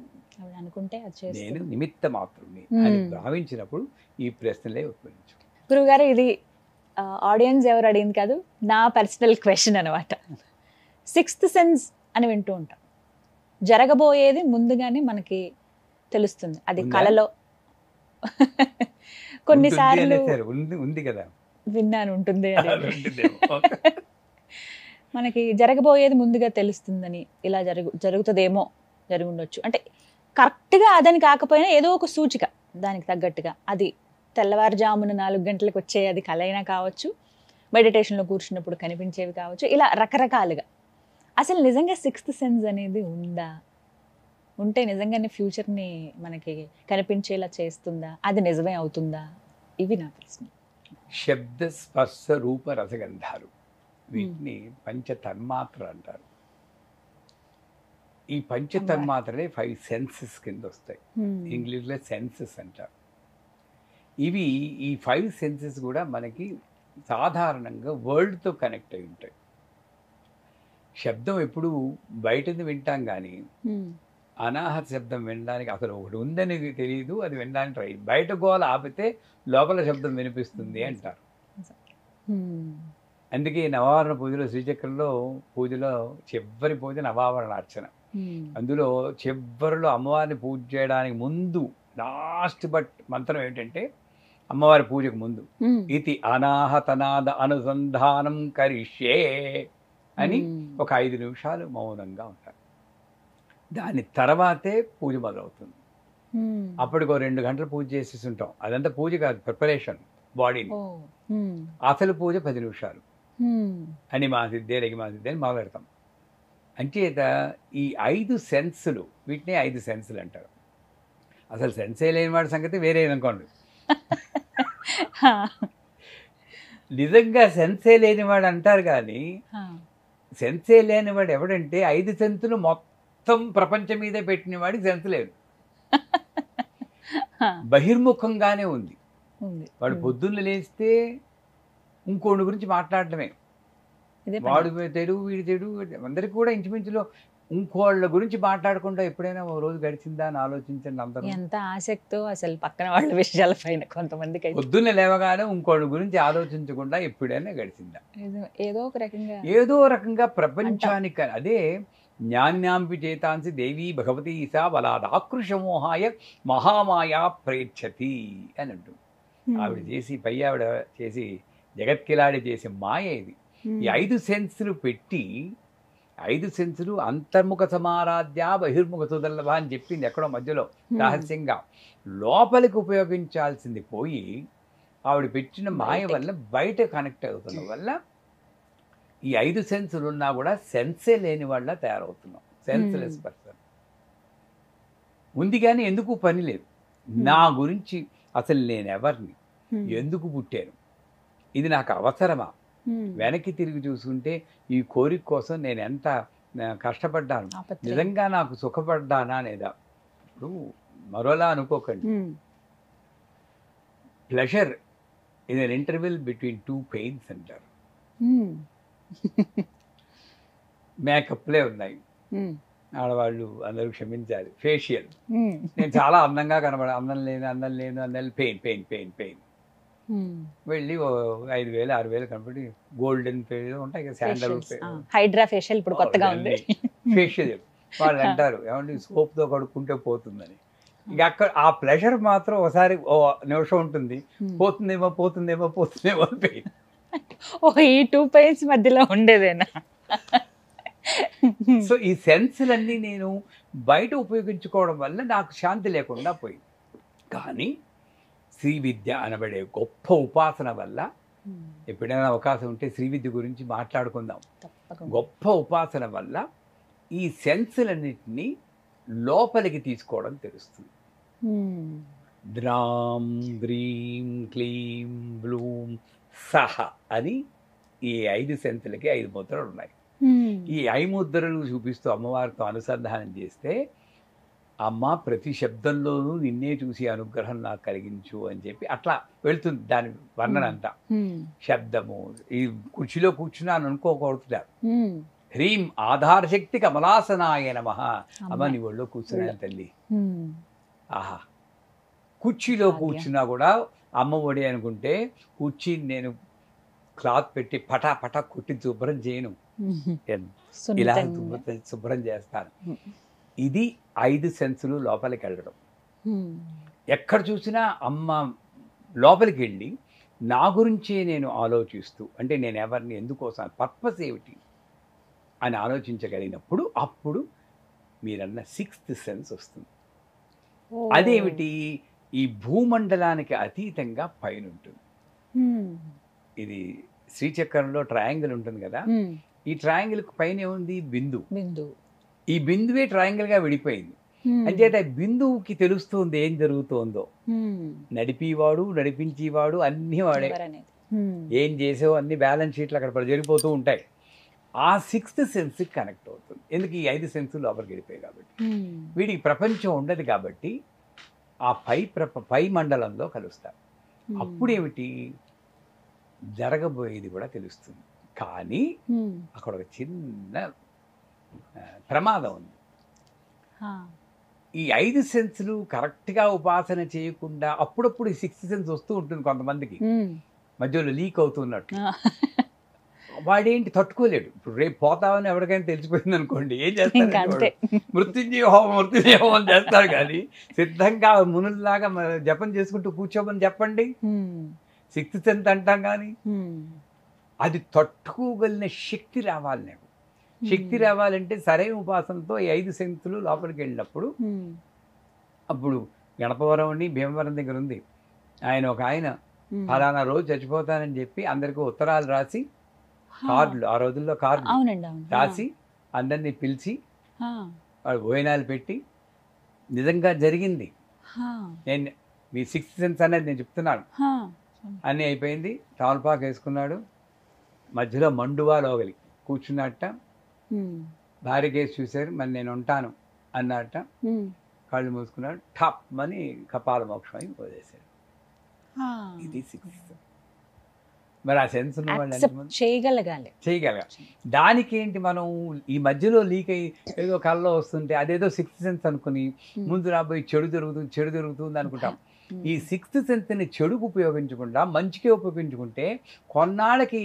అనుకుంటే నేను నిమిత్త మాత్రమే అని భావించినప్పుడు ఈ ప్రశ్నలే ఉత్పన్నించు. గురువుగారు, ఇది ఆడియన్స్ ఎవరు అడిగింది కాదు, నా పర్సనల్ క్వశ్చన్ అనమాట. 6th సెన్స్ అని వింటూ ఉంటాం, జరగబోయేది ముందుగానే మనకి తెలుస్తుంది, అది కళలో కొన్నిసార్లు ఉంది కదా విన్నాను, ఉంటుంది మనకి జరగబోయేది ముందుగా తెలుస్తుందని, ఇలా జరుగుతుందేమో, జరుగుండొచ్చు అంటే కరెక్ట్గా అదని కాకపోయినా ఏదో ఒక సూచిక దానికి తగ్గట్టుగా, అది తెల్లవారుజామున 4 గంటలకు వచ్చే అది కళ అయినా కావచ్చు, మెడిటేషన్లో కూర్చున్నప్పుడు కనిపించేవి కావచ్చు, ఇలా రకరకాలుగా. అసలు నిజంగా 6th సెన్స్ అనేది ఉందా? ఉంటే నిజంగానే ఫ్యూచర్ని మనకి కనిపించేలా చేస్తుందా? అది నిజమే అవుతుందా? ఇవి నా ప్రశ్న. శబ్ద స్పర్శ రూప రసగంధాలు, వీటిని పంచతన్మాత్ర అంటారు. ఈ పంచతన్మాత్రలే 5 సెన్సెస్ కింద వస్తాయి, ఇంగ్లీష్లో సెన్సెస్ అంటారు. ఇవి ఈ 5 సెన్సెస్ కూడా మనకి సాధారణంగా వరల్డ్తో కనెక్ట్ అయి ఉంటాయి. శబ్దం ఎప్పుడు బయటది వింటాం కానీ అనాహత శబ్దం వినడానికి అసలు ఒకటి ఉందని తెలియదు, అది వినడానికి ట్రై, బయట గోల ఆపితే లోపల శబ్దం వినిపిస్తుంది అంటారు. అందుకే నవావరణ పూజలో, శ్రీచక్రంలో పూజలో చివరి పూజ నవావరణ అర్చన. అందులో చివరిలో అమ్మవారిని పూజ చేయడానికి ముందు లాస్ట్ బట్ మంత్రం ఏంటంటే, అమ్మవారి పూజకు ముందు ఇది అనాహతనాద అనుసంధానం కరిష్యే అని ఒక 5 నిమిషాలు మౌనంగా ఉంటారు. దాని తర్వాతే పూజ మొదలవుతుంది. అప్పటికో 2 గంటలు పూజ చేసేసి ఉంటాం, అదంతా పూజ కాదు, ప్రిపరేషన్ బాడీని. అసలు పూజ 10 నిమిషాలు అని మా సిద్ధే లగి మా సిద్ధే అని మొదలెడతాం. అంచేత ఈ 5 సెన్సులు, వీటిని 5 సెన్సులు అంటారు. అసలు సెన్సే లేని వాడి సంగతి వేరే అనుకోండి. నిజంగా సెన్సే లేనివాడు అంటారు కానీ సెన్సే లేనివాడు ఎవడంటే 5 సెన్సులు మొత్తం ప్రపంచం మీద పెట్టిన వాడికి సెన్స్ లేదు, బహిర్ముఖంగానే ఉంది. వాడు పొద్దున్న లేస్తే ఇంకోటి గురించి మాట్లాడటమే, వాడు తెడు వీడి తెడు, అందరికి కూడా ఇంచుమించులో ఇంకోళ్ళ గురించి మాట్లాడకుండా ఎప్పుడైనా ఓ రోజు గడిచిందా అని ఆలోచించండి. అందరూ ఎంత ఆసక్తో అసలు పక్కన వాళ్ళ విషయాల పైన కొంతమందికి పొద్దున్న లేవగానే ఇంకోళ్ళ గురించి ఆలోచించకుండా ఎప్పుడైనా గడిచిందా? ఏదో రకంగా ప్రపంచానికి. అదే జ్ఞాన్యాంపి చేతాంసి దేవీ భగవతి ఈశా బలాదాకృషమోహాయ మహామాయా ప్రేక్షతి అని అంటూ ఆవిడ చేసి, పై ఆవిడ చేసి జగత్కిలాడి చేసే మాయ ఇది. ఈ 5 సెన్సులు పెట్టి, 5 సెన్సులు అంతర్ముఖ సమారాధ్య బహిర్ముఖ సుదల్లభ అని చెప్పింది ఎక్కడో మధ్యలో రహస్యంగా. లోపలికి ఉపయోగించాల్సింది పోయి ఆవిడ పెట్టిన మాయ వల్ల బయట కనెక్ట్ అవుతున్న వల్ల ఈ 5 సెన్సులు ఉన్నా కూడా సెన్సే లేని వాళ్ళ తయారవుతున్నాం, సెన్స్లెస్ పర్సన్. ఉంది కానీ ఎందుకు పని లేదు. నా గురించి అసలు నేను ఎవరిని, ఎందుకు పుట్టాను, ఇది నాకు అవసరమా, వెనక్కి తిరిగి చూసుకుంటే ఈ కోరిక కోసం నేను ఎంత కష్టపడ్డాను, నిజంగా నాకు సుఖపడ్డానా లేదా. ఇప్పుడు మరోలా అనుకోకండి, pleasure is an interval between 2 pains అంటారు. మేకప్లే ఉన్నాయి, ఆడవాళ్ళు అందరూ క్షమించాలి, ఫేషియల్. నేను చాలా అందంగా కనబడ, అందం లేను పెయిన్ పెయిన్ పెయిన్ పెయిన్ వెళ్ళి 5,000 6,000 కనబడి గోల్డెన్ ఫేషియల్ ఉంటాయి కదా, శాండల్ హైడ్రా ఫేషియల్ ఇప్పుడు కొత్తగా ఉంది ఫేషియల్. వాళ్ళు అంటారు ఏమంటే సోప్తో కడుక్కుంటే పోతుందని. ఇక అక్కడ ఆ ప్లెజర్ మాత్రం ఒకసారి ఓ నిమిషం ఉంటుంది, పోతుందేమో పోతుందేమో పోతుందేమో పెయిన్. ఈ 2 పెయిన్స్ మధ్యలో ఉండేదేనా? సో ఈ సెన్సులన్నీ నేను బయట ఉపయోగించుకోవడం వల్ల నాకు శాంతి లేకుండా పోయింది. కానీ శ్రీ విద్య అనబడే గొప్ప ఉపాసన వల్ల ఎప్పుడైనా అవకాశం ఉంటే శ్రీ విద్య గురించి మాట్లాడుకుందాం. గొప్ప ఉపాసన వల్ల ఈ సెన్సులన్నిటినీ లోపలికి తీసుకోవడం తెలుస్తుంది. ద్రాం ద్రీం క్లీం బ్లూం సహ అని ఈ 5 సెన్సులకి 5 ముద్రలు ఉన్నాయి. ఈ 5 ముద్రలు చూపిస్తూ అమ్మవారితో అనుసంధానం చేస్తే అమ్మ ప్రతి శబ్దంలోనూ నిన్నే చూసి అనుగ్రహం నాకు కలిగించు అని చెప్పి అట్లా వెళ్తుంది దాని వర్ణన అంతా. శబ్దము, ఈ కుర్చీలో కూర్చున్నాను అనుకోకూడదు. హ్రీం ఆధార శక్తి కమలాసనాయ నమః. అమ్మ నీ ఒళ్ళో కూర్చున్నాను తల్లి. ఆహా, కుర్చీలో కూర్చున్నా కూడా అమ్మ ఒడి అనుకుంటే కుర్చీని నేను క్లాత్ పెట్టి పటా పటా కుట్టి శుభ్రం చేయను, ఇలా శుభ్రం చేస్తాను. ఇది 5 సెన్సులు లోపలికి వెళ్ళడం. ఎక్కడ చూసినా అమ్మ లోపలికి వెళ్ళి నా గురించే నేను ఆలోచిస్తూ, అంటే నేను ఎవరిని ఎందుకోసం, పర్పస్ ఏమిటి అని ఆలోచించగలిగినప్పుడు అప్పుడు మీరన్న 6th సెన్స్ వస్తుంది. అదేమిటి? ఈ భూమండలానికి అతీతంగా పైన ఉంటుంది. ఇది శ్రీచక్రంలో ట్రయాంగిల్ ఉంటుంది కదా, ఈ ట్రయాంగిల్ పైన ఏముంది? బిందు. ఈ బిందువే ట్రయాంగిల్ గా విడిపోయింది. అంచేత బిందువుకి తెలుస్తుంది ఏం జరుగుతోందో. నడిపివాడు నడిపించేవాడు అన్ని వాడే. ఏం చేసావు అన్ని బ్యాలెన్స్ షీట్లు అక్కడ జరిగిపోతూ ఉంటాయి. ఆ 6th సెన్స్ కనెక్ట్ అవుతుంది. ఎందుకు? ఈ 5 సెన్సులు లోపలికి వెళ్ళిపోయాయి కాబట్టి. వీడికి ప్రపంచం ఉండదు కాబట్టి ఆ పై మండలంలో కలుస్తారు. అప్పుడేమిటి జరగబోయేది కూడా తెలుస్తుంది. కానీ అక్కడ ఒక చిన్న ప్రమాదం ఉంది. ఈ 5 సెన్సులు కరెక్ట్గా ఉపాసన చేయకుండా అప్పుడప్పుడు ఈ 6th సెన్స్ వస్తూ ఉంటుంది కొంతమందికి, మధ్యలో లీక్ అవుతున్నట్టు. వాడేంటి తట్టుకోలేడు. ఇప్పుడు రేపు పోతామని ఎవరికైనా తెలిసిపోయింది అనుకోండి, ఏం చేస్తారు? మృత్యుంజయ హోమం చేస్తారు. కానీ సిద్ధంగా మునుల్లాగా జపం చేసుకుంటూ కూర్చోమని చెప్పండి, 6th సెన్స్ అంటాం. కానీ అది తట్టుకోగలిగిన శక్తి రావాలి. నాకు శక్తి రావాలంటే సరైన ఉపాసనతో ఈ 5 సెన్సులు లోపలికి వెళ్ళినప్పుడు, అప్పుడు గణపవరం అని భీమవరం దగ్గర ఉంది, ఒక ఆయన ఫలానా రోజు చచ్చిపోతానని చెప్పి అందరికీ ఉత్తరాలు రాసి, కార్డులు, ఆ రోజుల్లో కార్డులు రాసి అందరినీ పిలిచి భోజనాలు పెట్టి, నిజంగా జరిగింది. నేను మీ 6th సెన్స్ అనేది నేను చెప్తున్నాను. అన్నీ అయిపోయింది, తమలపాకు వేసుకున్నాడు, మధ్యలో మండువా లోగలి కూర్చున్నట్ట, భార్య కేసు చూశారు, మరి నేను ఉంటాను అన్నట్ట, కళ్ళు మూసుకున్నాడు, ఠప్ అని కపాల మోక్షం అని వదిలేశాడు. ఇది 6th. మరి ఆ సెన్స్ చేయగలగాలి. దానికి ఏంటి? మనం ఈ మధ్యలో లీక్ అయ్యి ఏదో కళ్ళలో వస్తుంటే అదేదో 6th సెన్స్ అనుకుని ముందు రాబోయి చెడు జరుగుతుంది అనుకుంటాం. ఈ 6th సెన్స్ని చెడుకు ఉపయోగించకుండా మంచికే ఉపయోగించుకుంటే కొన్నాళ్ళకి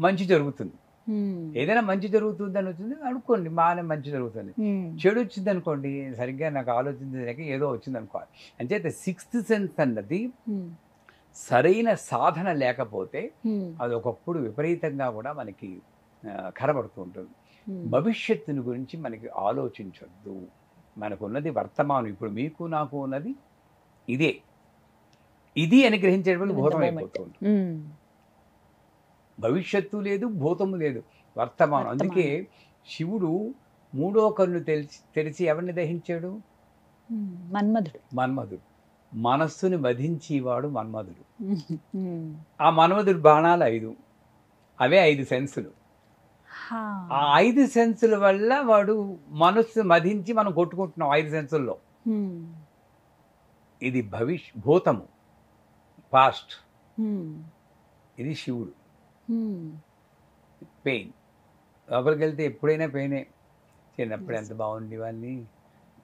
మంచి జరుగుతుంది. ఏదైనా మంచి జరుగుతుంది అని వచ్చింది అనుకోండి, బాగానే మంచి జరుగుతుంది. చెడు వచ్చింది అనుకోండి, సరిగ్గా నాకు ఆలోచించలేక ఏదో వచ్చింది అనుకోవాలి. అంచేత 6th సెన్స్ అన్నది సరైన సాధన లేకపోతే అది ఒకప్పుడు విపరీతంగా కూడా మనకి కనబడుతూ ఉంటుంది. భవిష్యత్తుని గురించి మనకి ఆలోచించొద్దు. మనకున్నది వర్తమానం. ఇప్పుడు మీకు నాకు ఉన్నది ఇది అని గ్రహించేటప్పుడు భూతం అయిపోతూ ఉంటుంది. భవిష్యత్తు లేదు, భూతము లేదు, వర్తమానం. అందుకే శివుడు 3వ కన్ను తెరిచి ఎవరిని దహించాడు? మన్మధుడు. మనస్సుని వధించేవాడు మన్మధుడు. ఆ మన్మధుడు బాణాలు 5, అవే 5 సెన్సులు. ఆ 5 సెన్సుల వల్ల వాడు మనస్సు మధించి మనం కొట్టుకుంటున్నాం 5 సెన్సుల్లో. ఇది భూతము, పాస్ట్. ఇది శివుడు. పెయిన్. లోపలికి వెళ్తే ఎప్పుడైనా పెయినే. చిన్నప్పుడు ఎంత బాగుంది వాళ్ళని,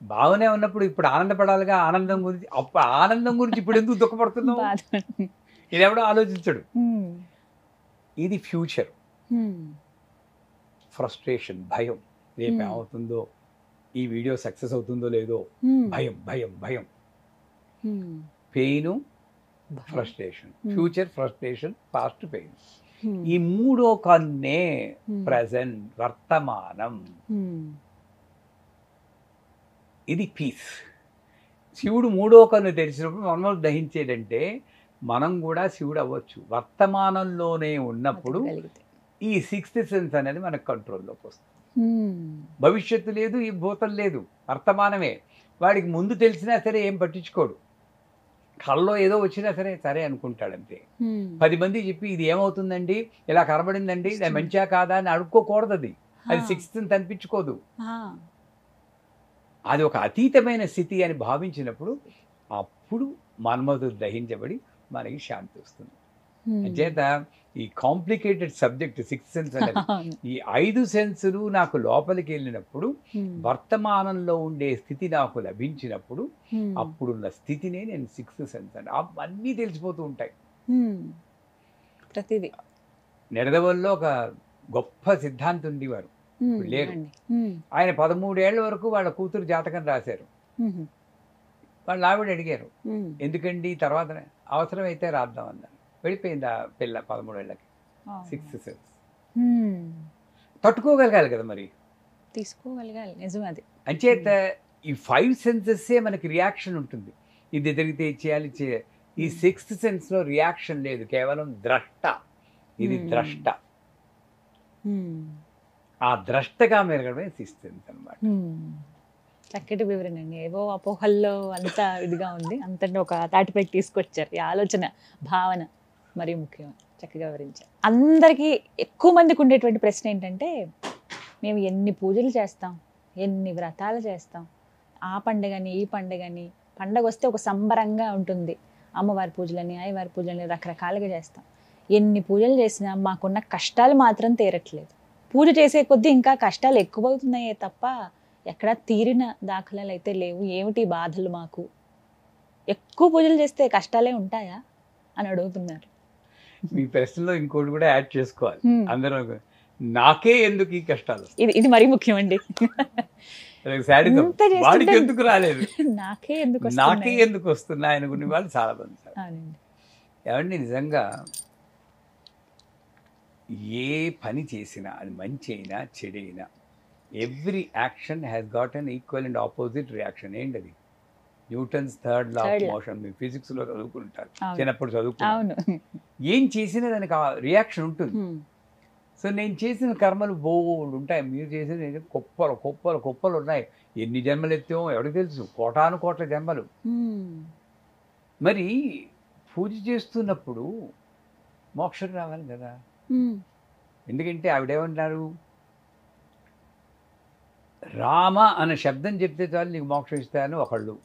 బాగానే ఉన్నప్పుడు ఇప్పుడు ఆనందపడాలిగా. ఆనందం గురించి ఇప్పుడు ఎందుకు దుఃఖపడుతున్నావు? ఇది ఎవడో ఆలోచించడు. ఇది ఫ్యూచర్. ఫ్రస్ట్రేషన్, భయం, రేపు ఏమవుతుందో, ఈ వీడియో సక్సెస్ అవుతుందో లేదో, భయం. Pain, frustration. Future, frustration, past, pain. ఈ మూడో కన్నే ప్రజెంట్, వర్తమానం. ఇది పీస్. శివుడు మూడో కన్ను తెరిచినప్పుడు మనం దహించేదంటే మనం కూడా శివుడు అవ్వచ్చు. వర్తమానంలోనే ఉన్నప్పుడు ఈ సిక్స్త్ సెన్స్ అనేది మనకు కంట్రోల్లోకి వస్తుంది. భవిష్యత్తు లేదు, ఈ భూతం లేదు, వర్తమానమే. వాడికి ముందు తెలిసినా సరే ఏం పట్టించుకోడు. కళ్ళలో ఏదో వచ్చినా సరే సరే అనుకుంటాడంతే. 10 మంది చెప్పి ఇది ఏమవుతుందండి, ఇలా కనబడిందండి, అది మంచిగా కాదా అని అడుక్కోకూడదు. అది సిక్స్త్ అనిపించుకోదు. అది ఒక అతీతమైన స్థితి అని భావించినప్పుడు అప్పుడు మన్మధుడు దహించబడి మనకి శాంతి వస్తుంది. అంచేత ఈ కాంప్లికేటెడ్ సబ్జెక్ట్ సిక్స్త్ సెన్స్ అనేది, ఈ 5 సెన్సులు నాకు లోపలికి వెళ్ళినప్పుడు వర్తమానంలో ఉండే స్థితి నాకు లభించినప్పుడు అప్పుడున్న స్థితినే నేను సిక్స్త్ సెన్స్ అంటే అన్నీ తెలిసిపోతూ ఉంటాయి. ప్రతిదీ. నిడదవల్లో ఒక గొప్ప సిద్ధాంతి ఉండేవారు, లేరు. ఆయన 13 ఏళ్ల వరకు వాళ్ళ కూతురు జాతకం రాశారు. వాళ్ళు ఆవిడ అడిగారు, ఎందుకండి తర్వాత అవసరమైతే రాద్దాం అన్నారు. వెళ్ళిపోయింది ఆ పిల్ల 13 ఏళ్ళకి. సిక్స్త్ సెన్స్ తట్టుకోగలగాలి కదా, మరి తీసుకోగలగాలి. నిజమే అది. అంచేత ఈ 5 సెన్సెస్సే మనకి రియాక్షన్ ఉంటుంది. ఇది జరిగితే చేయాలి, చేయాలి. ఈ సిక్స్త్ సెన్స్లో రియాక్షన్ లేదు, కేవలం ద్రష్ట. ఇది ద్రష్ట. ఆ ద్రష్టగా మెరగడమే సిక్స్త్ సెన్స్ అన్నమాట. చక్కటి వివరణ అండి. ఏవో అపోహల్లో అంత ఇదిగా ఉంది, అంతటి ఒక తాటిపై తీసుకొచ్చారు. ఈ ఆలోచన, భావన మరీ ముఖ్యం. చక్కగా వివరించారు. అందరికీ ఎక్కువ మందికి ఉండేటువంటి ప్రశ్న ఏంటంటే, మేము ఎన్ని పూజలు చేస్తాం, ఎన్ని వ్రతాలు చేస్తాం, ఆ పండుగని ఈ పండుగని, పండగ వస్తే ఒక సంబరంగా ఉంటుంది, అమ్మవారి పూజలని అయ్యవారి పూజలని రకరకాలుగా చేస్తాం. ఎన్ని పూజలు చేసినా మాకున్న కష్టాలు మాత్రం తీరట్లేదు. పూజ చేసే కొద్దీ ఇంకా కష్టాలు ఎక్కువవుతున్నాయే తప్ప ఎక్కడా తీరిన దాఖలాలు అయితే లేవు. ఏమిటి బాధలు మాకు? ఎక్కువ పూజలు చేస్తే కష్టాలే ఉంటాయా అని అడుగుతున్నారు. మీ ప్రశ్నలో ఇంకోటి కూడా యాడ్ చేసుకోవాలి. అందరూ నాకే ఎందుకు ఈ కష్టాలు, ఇది మరీ ముఖ్యం అండి. వాడికి ఎందుకు రాలేదు, నాకే ఎందుకు వస్తున్నాయి అనుకునే వాళ్ళు చాలా మంది. ఏమండి, నిజంగా ఏ పని చేసినా అది మంచి అయినా చెడైనా every action has got an equal and opposite reaction. ఏంటది? Newton's third law of motion. మీరు ఫిజిక్స్లో చదువుకుంటారు, చిన్నప్పుడు చదువుకుంటారు. ఏం చేసినా దానికి రియాక్షన్ ఉంటుంది. సో నేను చేసిన కర్మలు బోల్డ్ ఉంటాయి, మీరు చేసిన కుప్పలు కుప్పలు కుప్పలు ఉన్నాయి. ఎన్ని జన్మలు ఎత్తామో ఎవరికి తెలుసు, కోటాను కోట్ల జన్మలు. మరి పూజ చేస్తున్నప్పుడు మోక్షం రావాలి కదా. ఎందుకంటే ఆవిడేమన్నారు, రామ అనే శబ్దం చెప్తే చాలు నీకు మోక్షం ఇస్తాను ఒకళ్ళు,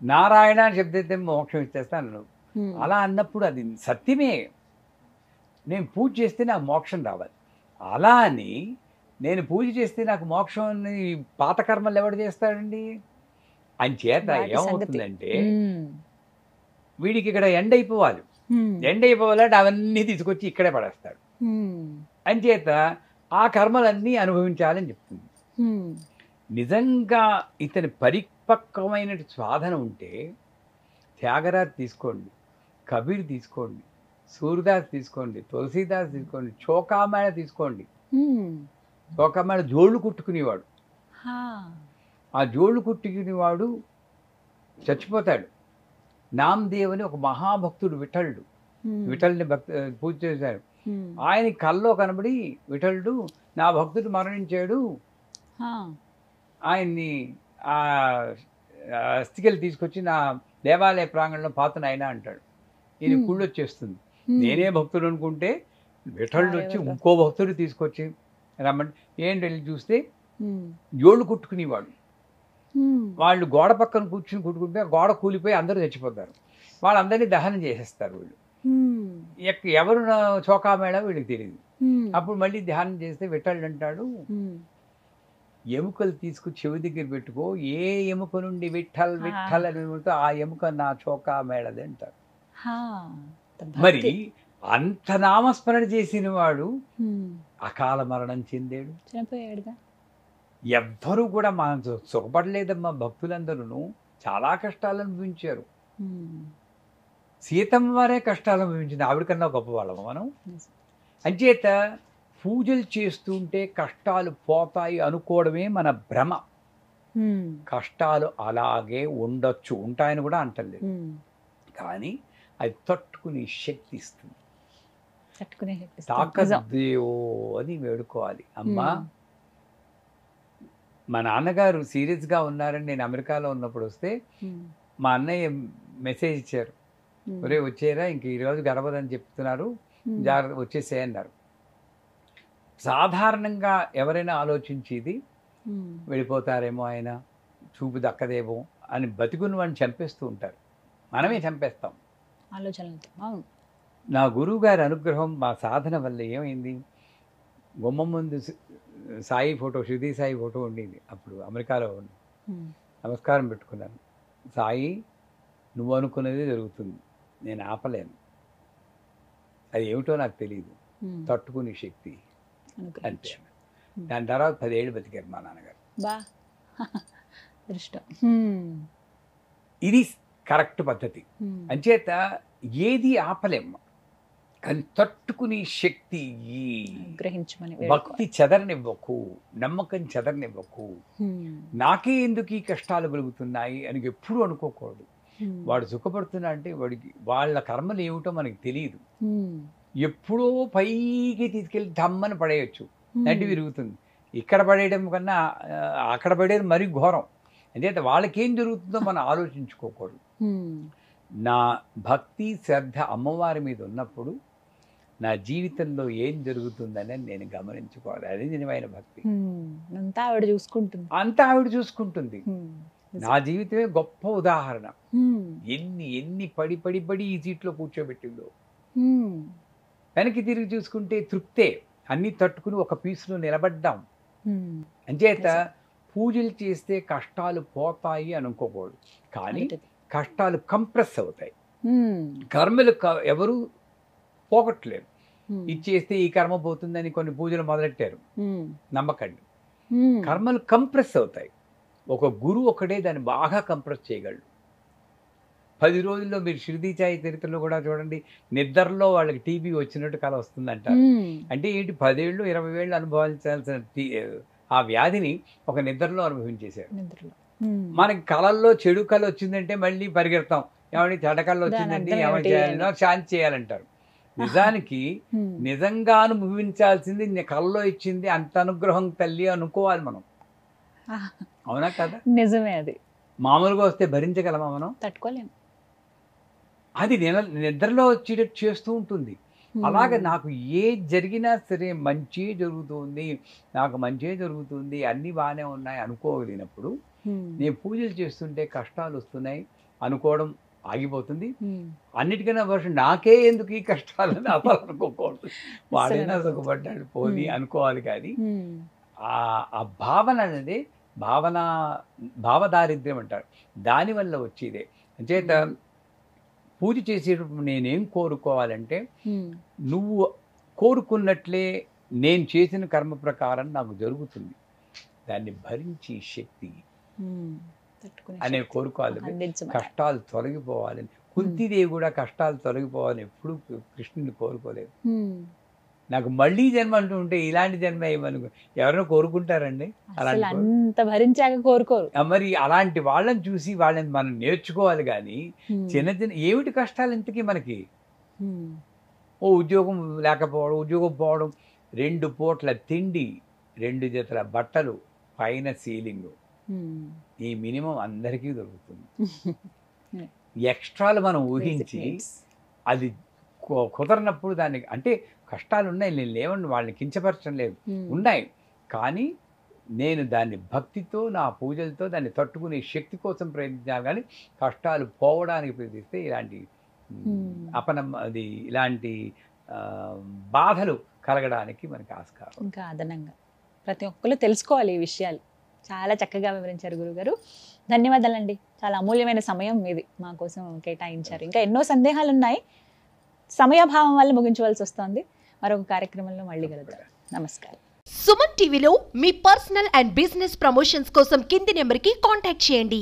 నారాయణ అని చెప్తే మోక్షం ఇచ్చేస్తాను. అలా అన్నప్పుడు అది సత్యమే. నేను పూజ చేస్తే నాకు మోక్షం రావాలి. అలా అని నేను పూజ చేస్తే నాకు మోక్షం పాత కర్మలు ఎవడు చేస్తాడండి? అంచేత ఏమవుతుందంటే వీడికి ఇక్కడ ఎండ్ అయిపోవాలి. ఎండ్ అయిపోవాలంటే అవన్నీ తీసుకొచ్చి ఇక్కడే పడేస్తాడు. అంచేత ఆ కర్మలన్నీ అనుభవించాలని చెప్తుంది. నిజంగా ఇతని పరిపక్వమైన సాధన ఉంటే త్యాగరాజ్ తీసుకోండి, కబీర్ తీసుకోండి, సూర్యదాస్ తీసుకోండి, తులసీదాస్ తీసుకోండి, చోకామేళ తీసుకోండి. చోకామేళ జోళ్ళు కుట్టుకునేవాడు. ఆ జోళ్ళు కుట్టుకునేవాడు చచ్చిపోతాడు. నామదేవ్ అని ఒక మహాభక్తుడు, విఠల్ని పూజ చేశాడు. ఆయన కల్లో కనబడి విఠలుడు నా భక్తుడు మరణించాడు, ఆయన్ని ఆ అస్థికలు తీసుకొచ్చి నా దేవాలయ ప్రాంగణంలో పాతను అయినా అంటాడు. ఈయన కుళ్ళు వచ్చేస్తుంది. నేనే భక్తుడు అనుకుంటే విఠలుడు వచ్చి ఇంకో భక్తుడు తీసుకొచ్చి రమ్మంటే ఏంటి వెళ్ళి చూస్తే జోళ్ళు కుట్టుకునేవాడు. వాళ్ళు గోడ పక్కన కూర్చుని కుట్టుకుంటే గోడ కూలిపోయి అందరూ చచ్చిపోతారు. వాళ్ళందరినీ దహనం చేసేస్తారు వీళ్ళు. ఎవరు చోకామేళ వీళ్ళకి తెలియదు. అప్పుడు మళ్ళీ ధ్యానం చేస్తే విఠలుడు అంటాడు, ఎముకలు తీసుకుని చెవి దగ్గర పెట్టుకో, ఏ ఎముక నుండి విఠల్ విఠల్ అని ఆ ఎముక నా చోకామేళది అంటారు. మరి అంత నామస్మరణ చేసిన వాడు అకాల మరణం చెందాడు, చనిపోయాడుగా. ఎవ్వరూ కూడా మనం సుఖపడలేదమ్మా. భక్తులందరూ చాలా కష్టాలు అనుభవించారు. సీతమ్మ వారే కష్టాలు అనుభవించింది, ఆవిడకన్నా గొప్పవాళ్ళము మనం. అంచేత పూజలు చేస్తుంటే కష్టాలు పోతాయి అనుకోవడమే మన భ్రమ. కష్టాలు అలాగే ఉండొచ్చు, ఉంటాయని కూడా అంటలేదు, కానీ అది తట్టుకునే శక్తి ఇస్తుంది. తాకద్దేవో అని వేడుకోవాలి. అమ్మా, మా నాన్నగారు సీరియస్గా ఉన్నారని నేను అమెరికాలో ఉన్నప్పుడు వస్తే మా అన్నయ్య మెసేజ్ ఇచ్చారు, ఒరే వచ్చేరా, ఇంక ఈరోజు గడవదని చెప్తున్నారు, జాగ్రత్త వచ్చేసేయన్నారు. సాధారణంగా ఎవరైనా ఆలోచించేది వెళ్ళిపోతారేమో, ఆయన చూపు దక్కదేమో అని బతికున్న వాడిని చంపేస్తూ ఉంటారు, మనమే చంపేస్తాం ఆలోచనలతో. నా గురువు గారి అనుగ్రహం, మా సాధన వల్ల ఏమైంది, గుమ్మం ముందు సాయి ఫోటో, శృతి సాయి ఫోటో ఉండేది అప్పుడు అమెరికాలో. నమస్కారం పెట్టుకున్నాను, సాయి నువ్వు అనుకున్నది జరుగుతుంది, నేను ఆపలేను, అది ఏమిటో నాకు తెలియదు, తట్టుకునే శక్తి అంతే. దాని తర్వాత 10 ఏళ్ళు బతికారు మా నాన్నగారు. ఇది కరెక్ట్ పద్ధతి. అంచేత ఏది ఆపలేము, కానీ తట్టుకునే శక్తి, భక్తి చెదరనివ్వకు, నమ్మకం చెదరనివ్వకు. నాకే ఎందుకు ఈ కష్టాలు కలుగుతున్నాయి అని ఎప్పుడు అనుకోకూడదు. వాడు సుఖపడుతున్నా అంటే వాడికి వాళ్ళ కర్మలు ఏమిటో మనకి తెలియదు. ఎప్పుడో పైకి తీసుకెళ్ళి దమ్మని పడేయచ్చు, నడ్డి విరుగుతుంది. ఇక్కడ పడేయడం కన్నా అక్కడ పడేది మరీ ఘోరం. అంచేత వాళ్ళకేం జరుగుతుందో మనం ఆలోచించుకోకూడదు. నా భక్తి శ్రద్ధ అమ్మవారి మీద ఉన్నప్పుడు నా జీవితంలో ఏం జరుగుతుందని నేను గమనించుకోవాలి. అది నిజమైన భక్తి. అంతా ఆవిడ చూసుకుంటుంది, అంతా ఆవిడ చూసుకుంటుంది. నా జీవితమే గొప్ప ఉదాహరణ. ఎన్ని ఎన్ని పడి పడి పడి ఈ సీట్లో కూర్చోబెట్టిందో. వెనక్కి తిరిగి చూసుకుంటే తృప్తే. అన్ని తట్టుకుని ఒక పీసులో నిలబడ్డాం. అంచేత పూజలు చేస్తే కష్టాలు పోతాయి అనుకోకూడదు, కానీ కష్టాలు కంప్రెస్ అవుతాయి. కర్మలు ఎవరు పోగొట్టలేరు. ఇచ్చేస్తే ఈ కర్మ పోతుందని కొన్ని పూజలు మొదలెట్టారు, నమ్మకండి. కర్మలు కంప్రెస్ అవుతాయి. ఒక గురువు ఒకడే దాన్ని బాగా కంప్రెస్ చేయగలడు. 10 రోజుల్లో మీరు షిరిడీ సాయి చరిత్రలో కూడా చూడండి, నిద్రలో వాళ్ళకి టీబీ వచ్చినట్టు కల వస్తుందంటారు. అంటే ఏంటి, 10 ఏళ్ళు 20 ఏళ్ళు అనుభవించాల్సిన ఆ వ్యాధిని ఒక నిద్రలో అనుభవించేశారు. మనకి కళల్లో చెడు కళ వచ్చిందంటే మళ్ళీ పరిగెడతాం, ఏమని చెడ్డ కళ వచ్చిందంటే ఏమని చేయాలనో శాంతి చేయాలంటారు. నిజానికి నిజంగా అనుభవించాల్సింది కళలో ఇచ్చింది, అంత అనుగ్రహం తల్లి అనుకోవాలి మనం. అవునా కదా? నిజమే. అది మామూలుగా వస్తే భరించగలమా మనం? తట్టుకోలేము. అది నిద్రలో వచ్చేటట్టు చేస్తూ ఉంటుంది. అలాగే నాకు ఏ జరిగినా సరే మంచి జరుగుతుంది, నాకు మంచి జరుగుతుంది, అన్నీ బాగానే ఉన్నాయి అనుకోగలిగినప్పుడు నేను పూజలు చేస్తుంటే కష్టాలు వస్తున్నాయి అనుకోవడం ఆగిపోతుంది. అన్నిటికన్నా వర్షం నాకే ఎందుకు ఈ కష్టాలని అవ్వాలనుకోకూడదు. వాడైనా సుఖపడ్డాడు పోని అనుకోవాలి. కానీ ఆ భావన అనేది భావదారిద్ర్యం అంటారు, దానివల్ల వచ్చేదే. అంచేత పూజ చేసేటప్పుడు నేనేం కోరుకోవాలంటే, నువ్వు కోరుకున్నట్లే నేను చేసిన కర్మ ప్రకారం నాకు జరుగుతుంది, దాన్ని భరించి శక్తి అనే కోరుకోవాలి. కష్టాలు తొలగిపోవాలని, కుంతిదేవి కూడా కష్టాలు తొలగిపోవాలని ఎప్పుడు కృష్ణుని కోరుకోలేదు. నాకు మళ్ళీ జన్మ అంటూ ఉంటే ఇలాంటి జన్మ ఏమను ఎవరైనా కోరుకుంటారండి? అంత భరించాక కోరుకోరు. మరి అలాంటి వాళ్ళని చూసి వాళ్ళని మనం నేర్చుకోవాలి. కానీ చిన్న చిన్న ఏమిటి కష్టాలు ఇంతకీ మనకి? ఓ ఉద్యోగం లేకపోవడం, ఉద్యోగం పోవడం, 2 పూట్ల తిండి, 2 జతల బట్టలు, పైన సీలింగ్, ఈ మినిమం అందరికీ దొరుకుతుంది. ఎక్స్ట్రాలు మనం ఊహించి అది కుదరనప్పుడు దానికి, అంటే కష్టాలు ఉన్నాయి, నేను లేవండి వాళ్ళని కించపరచడం లేదు, ఉన్నాయి. కానీ నేను దాన్ని భక్తితో, నా పూజలతో దాన్ని తట్టుకునే శక్తి కోసం ప్రయత్నించాలి. కానీ కష్టాలు పోవడానికి ప్రయత్నిస్తే ఇలాంటి ఇలాంటి బాధలు కలగడానికి మనకి ఆస్కారం. ఇంకా అదనంగా ప్రతి ఒక్కరు తెలుసుకోవాలి ఈ విషయాలు. చాలా చక్కగా వివరించారు గురుగారు. ధన్యవాదాలండి. చాలా అమూల్యమైన సమయం మీది మా కోసం కేటాయించారు. ఇంకా ఎన్నో సందేహాలు ఉన్నాయి, సమయాభావం వల్ల ముగించవలసి వస్తుంది. మరొక కార్యక్రమంలో మళ్ళీ కలుద్దాం. నమస్కారం. సుమన్ టీవీలో మీ పర్సనల్ అండ్ బిజినెస్ ప్రమోషన్స్ కోసం కింది నెంబర్కి కాంటాక్ట్ చేయండి.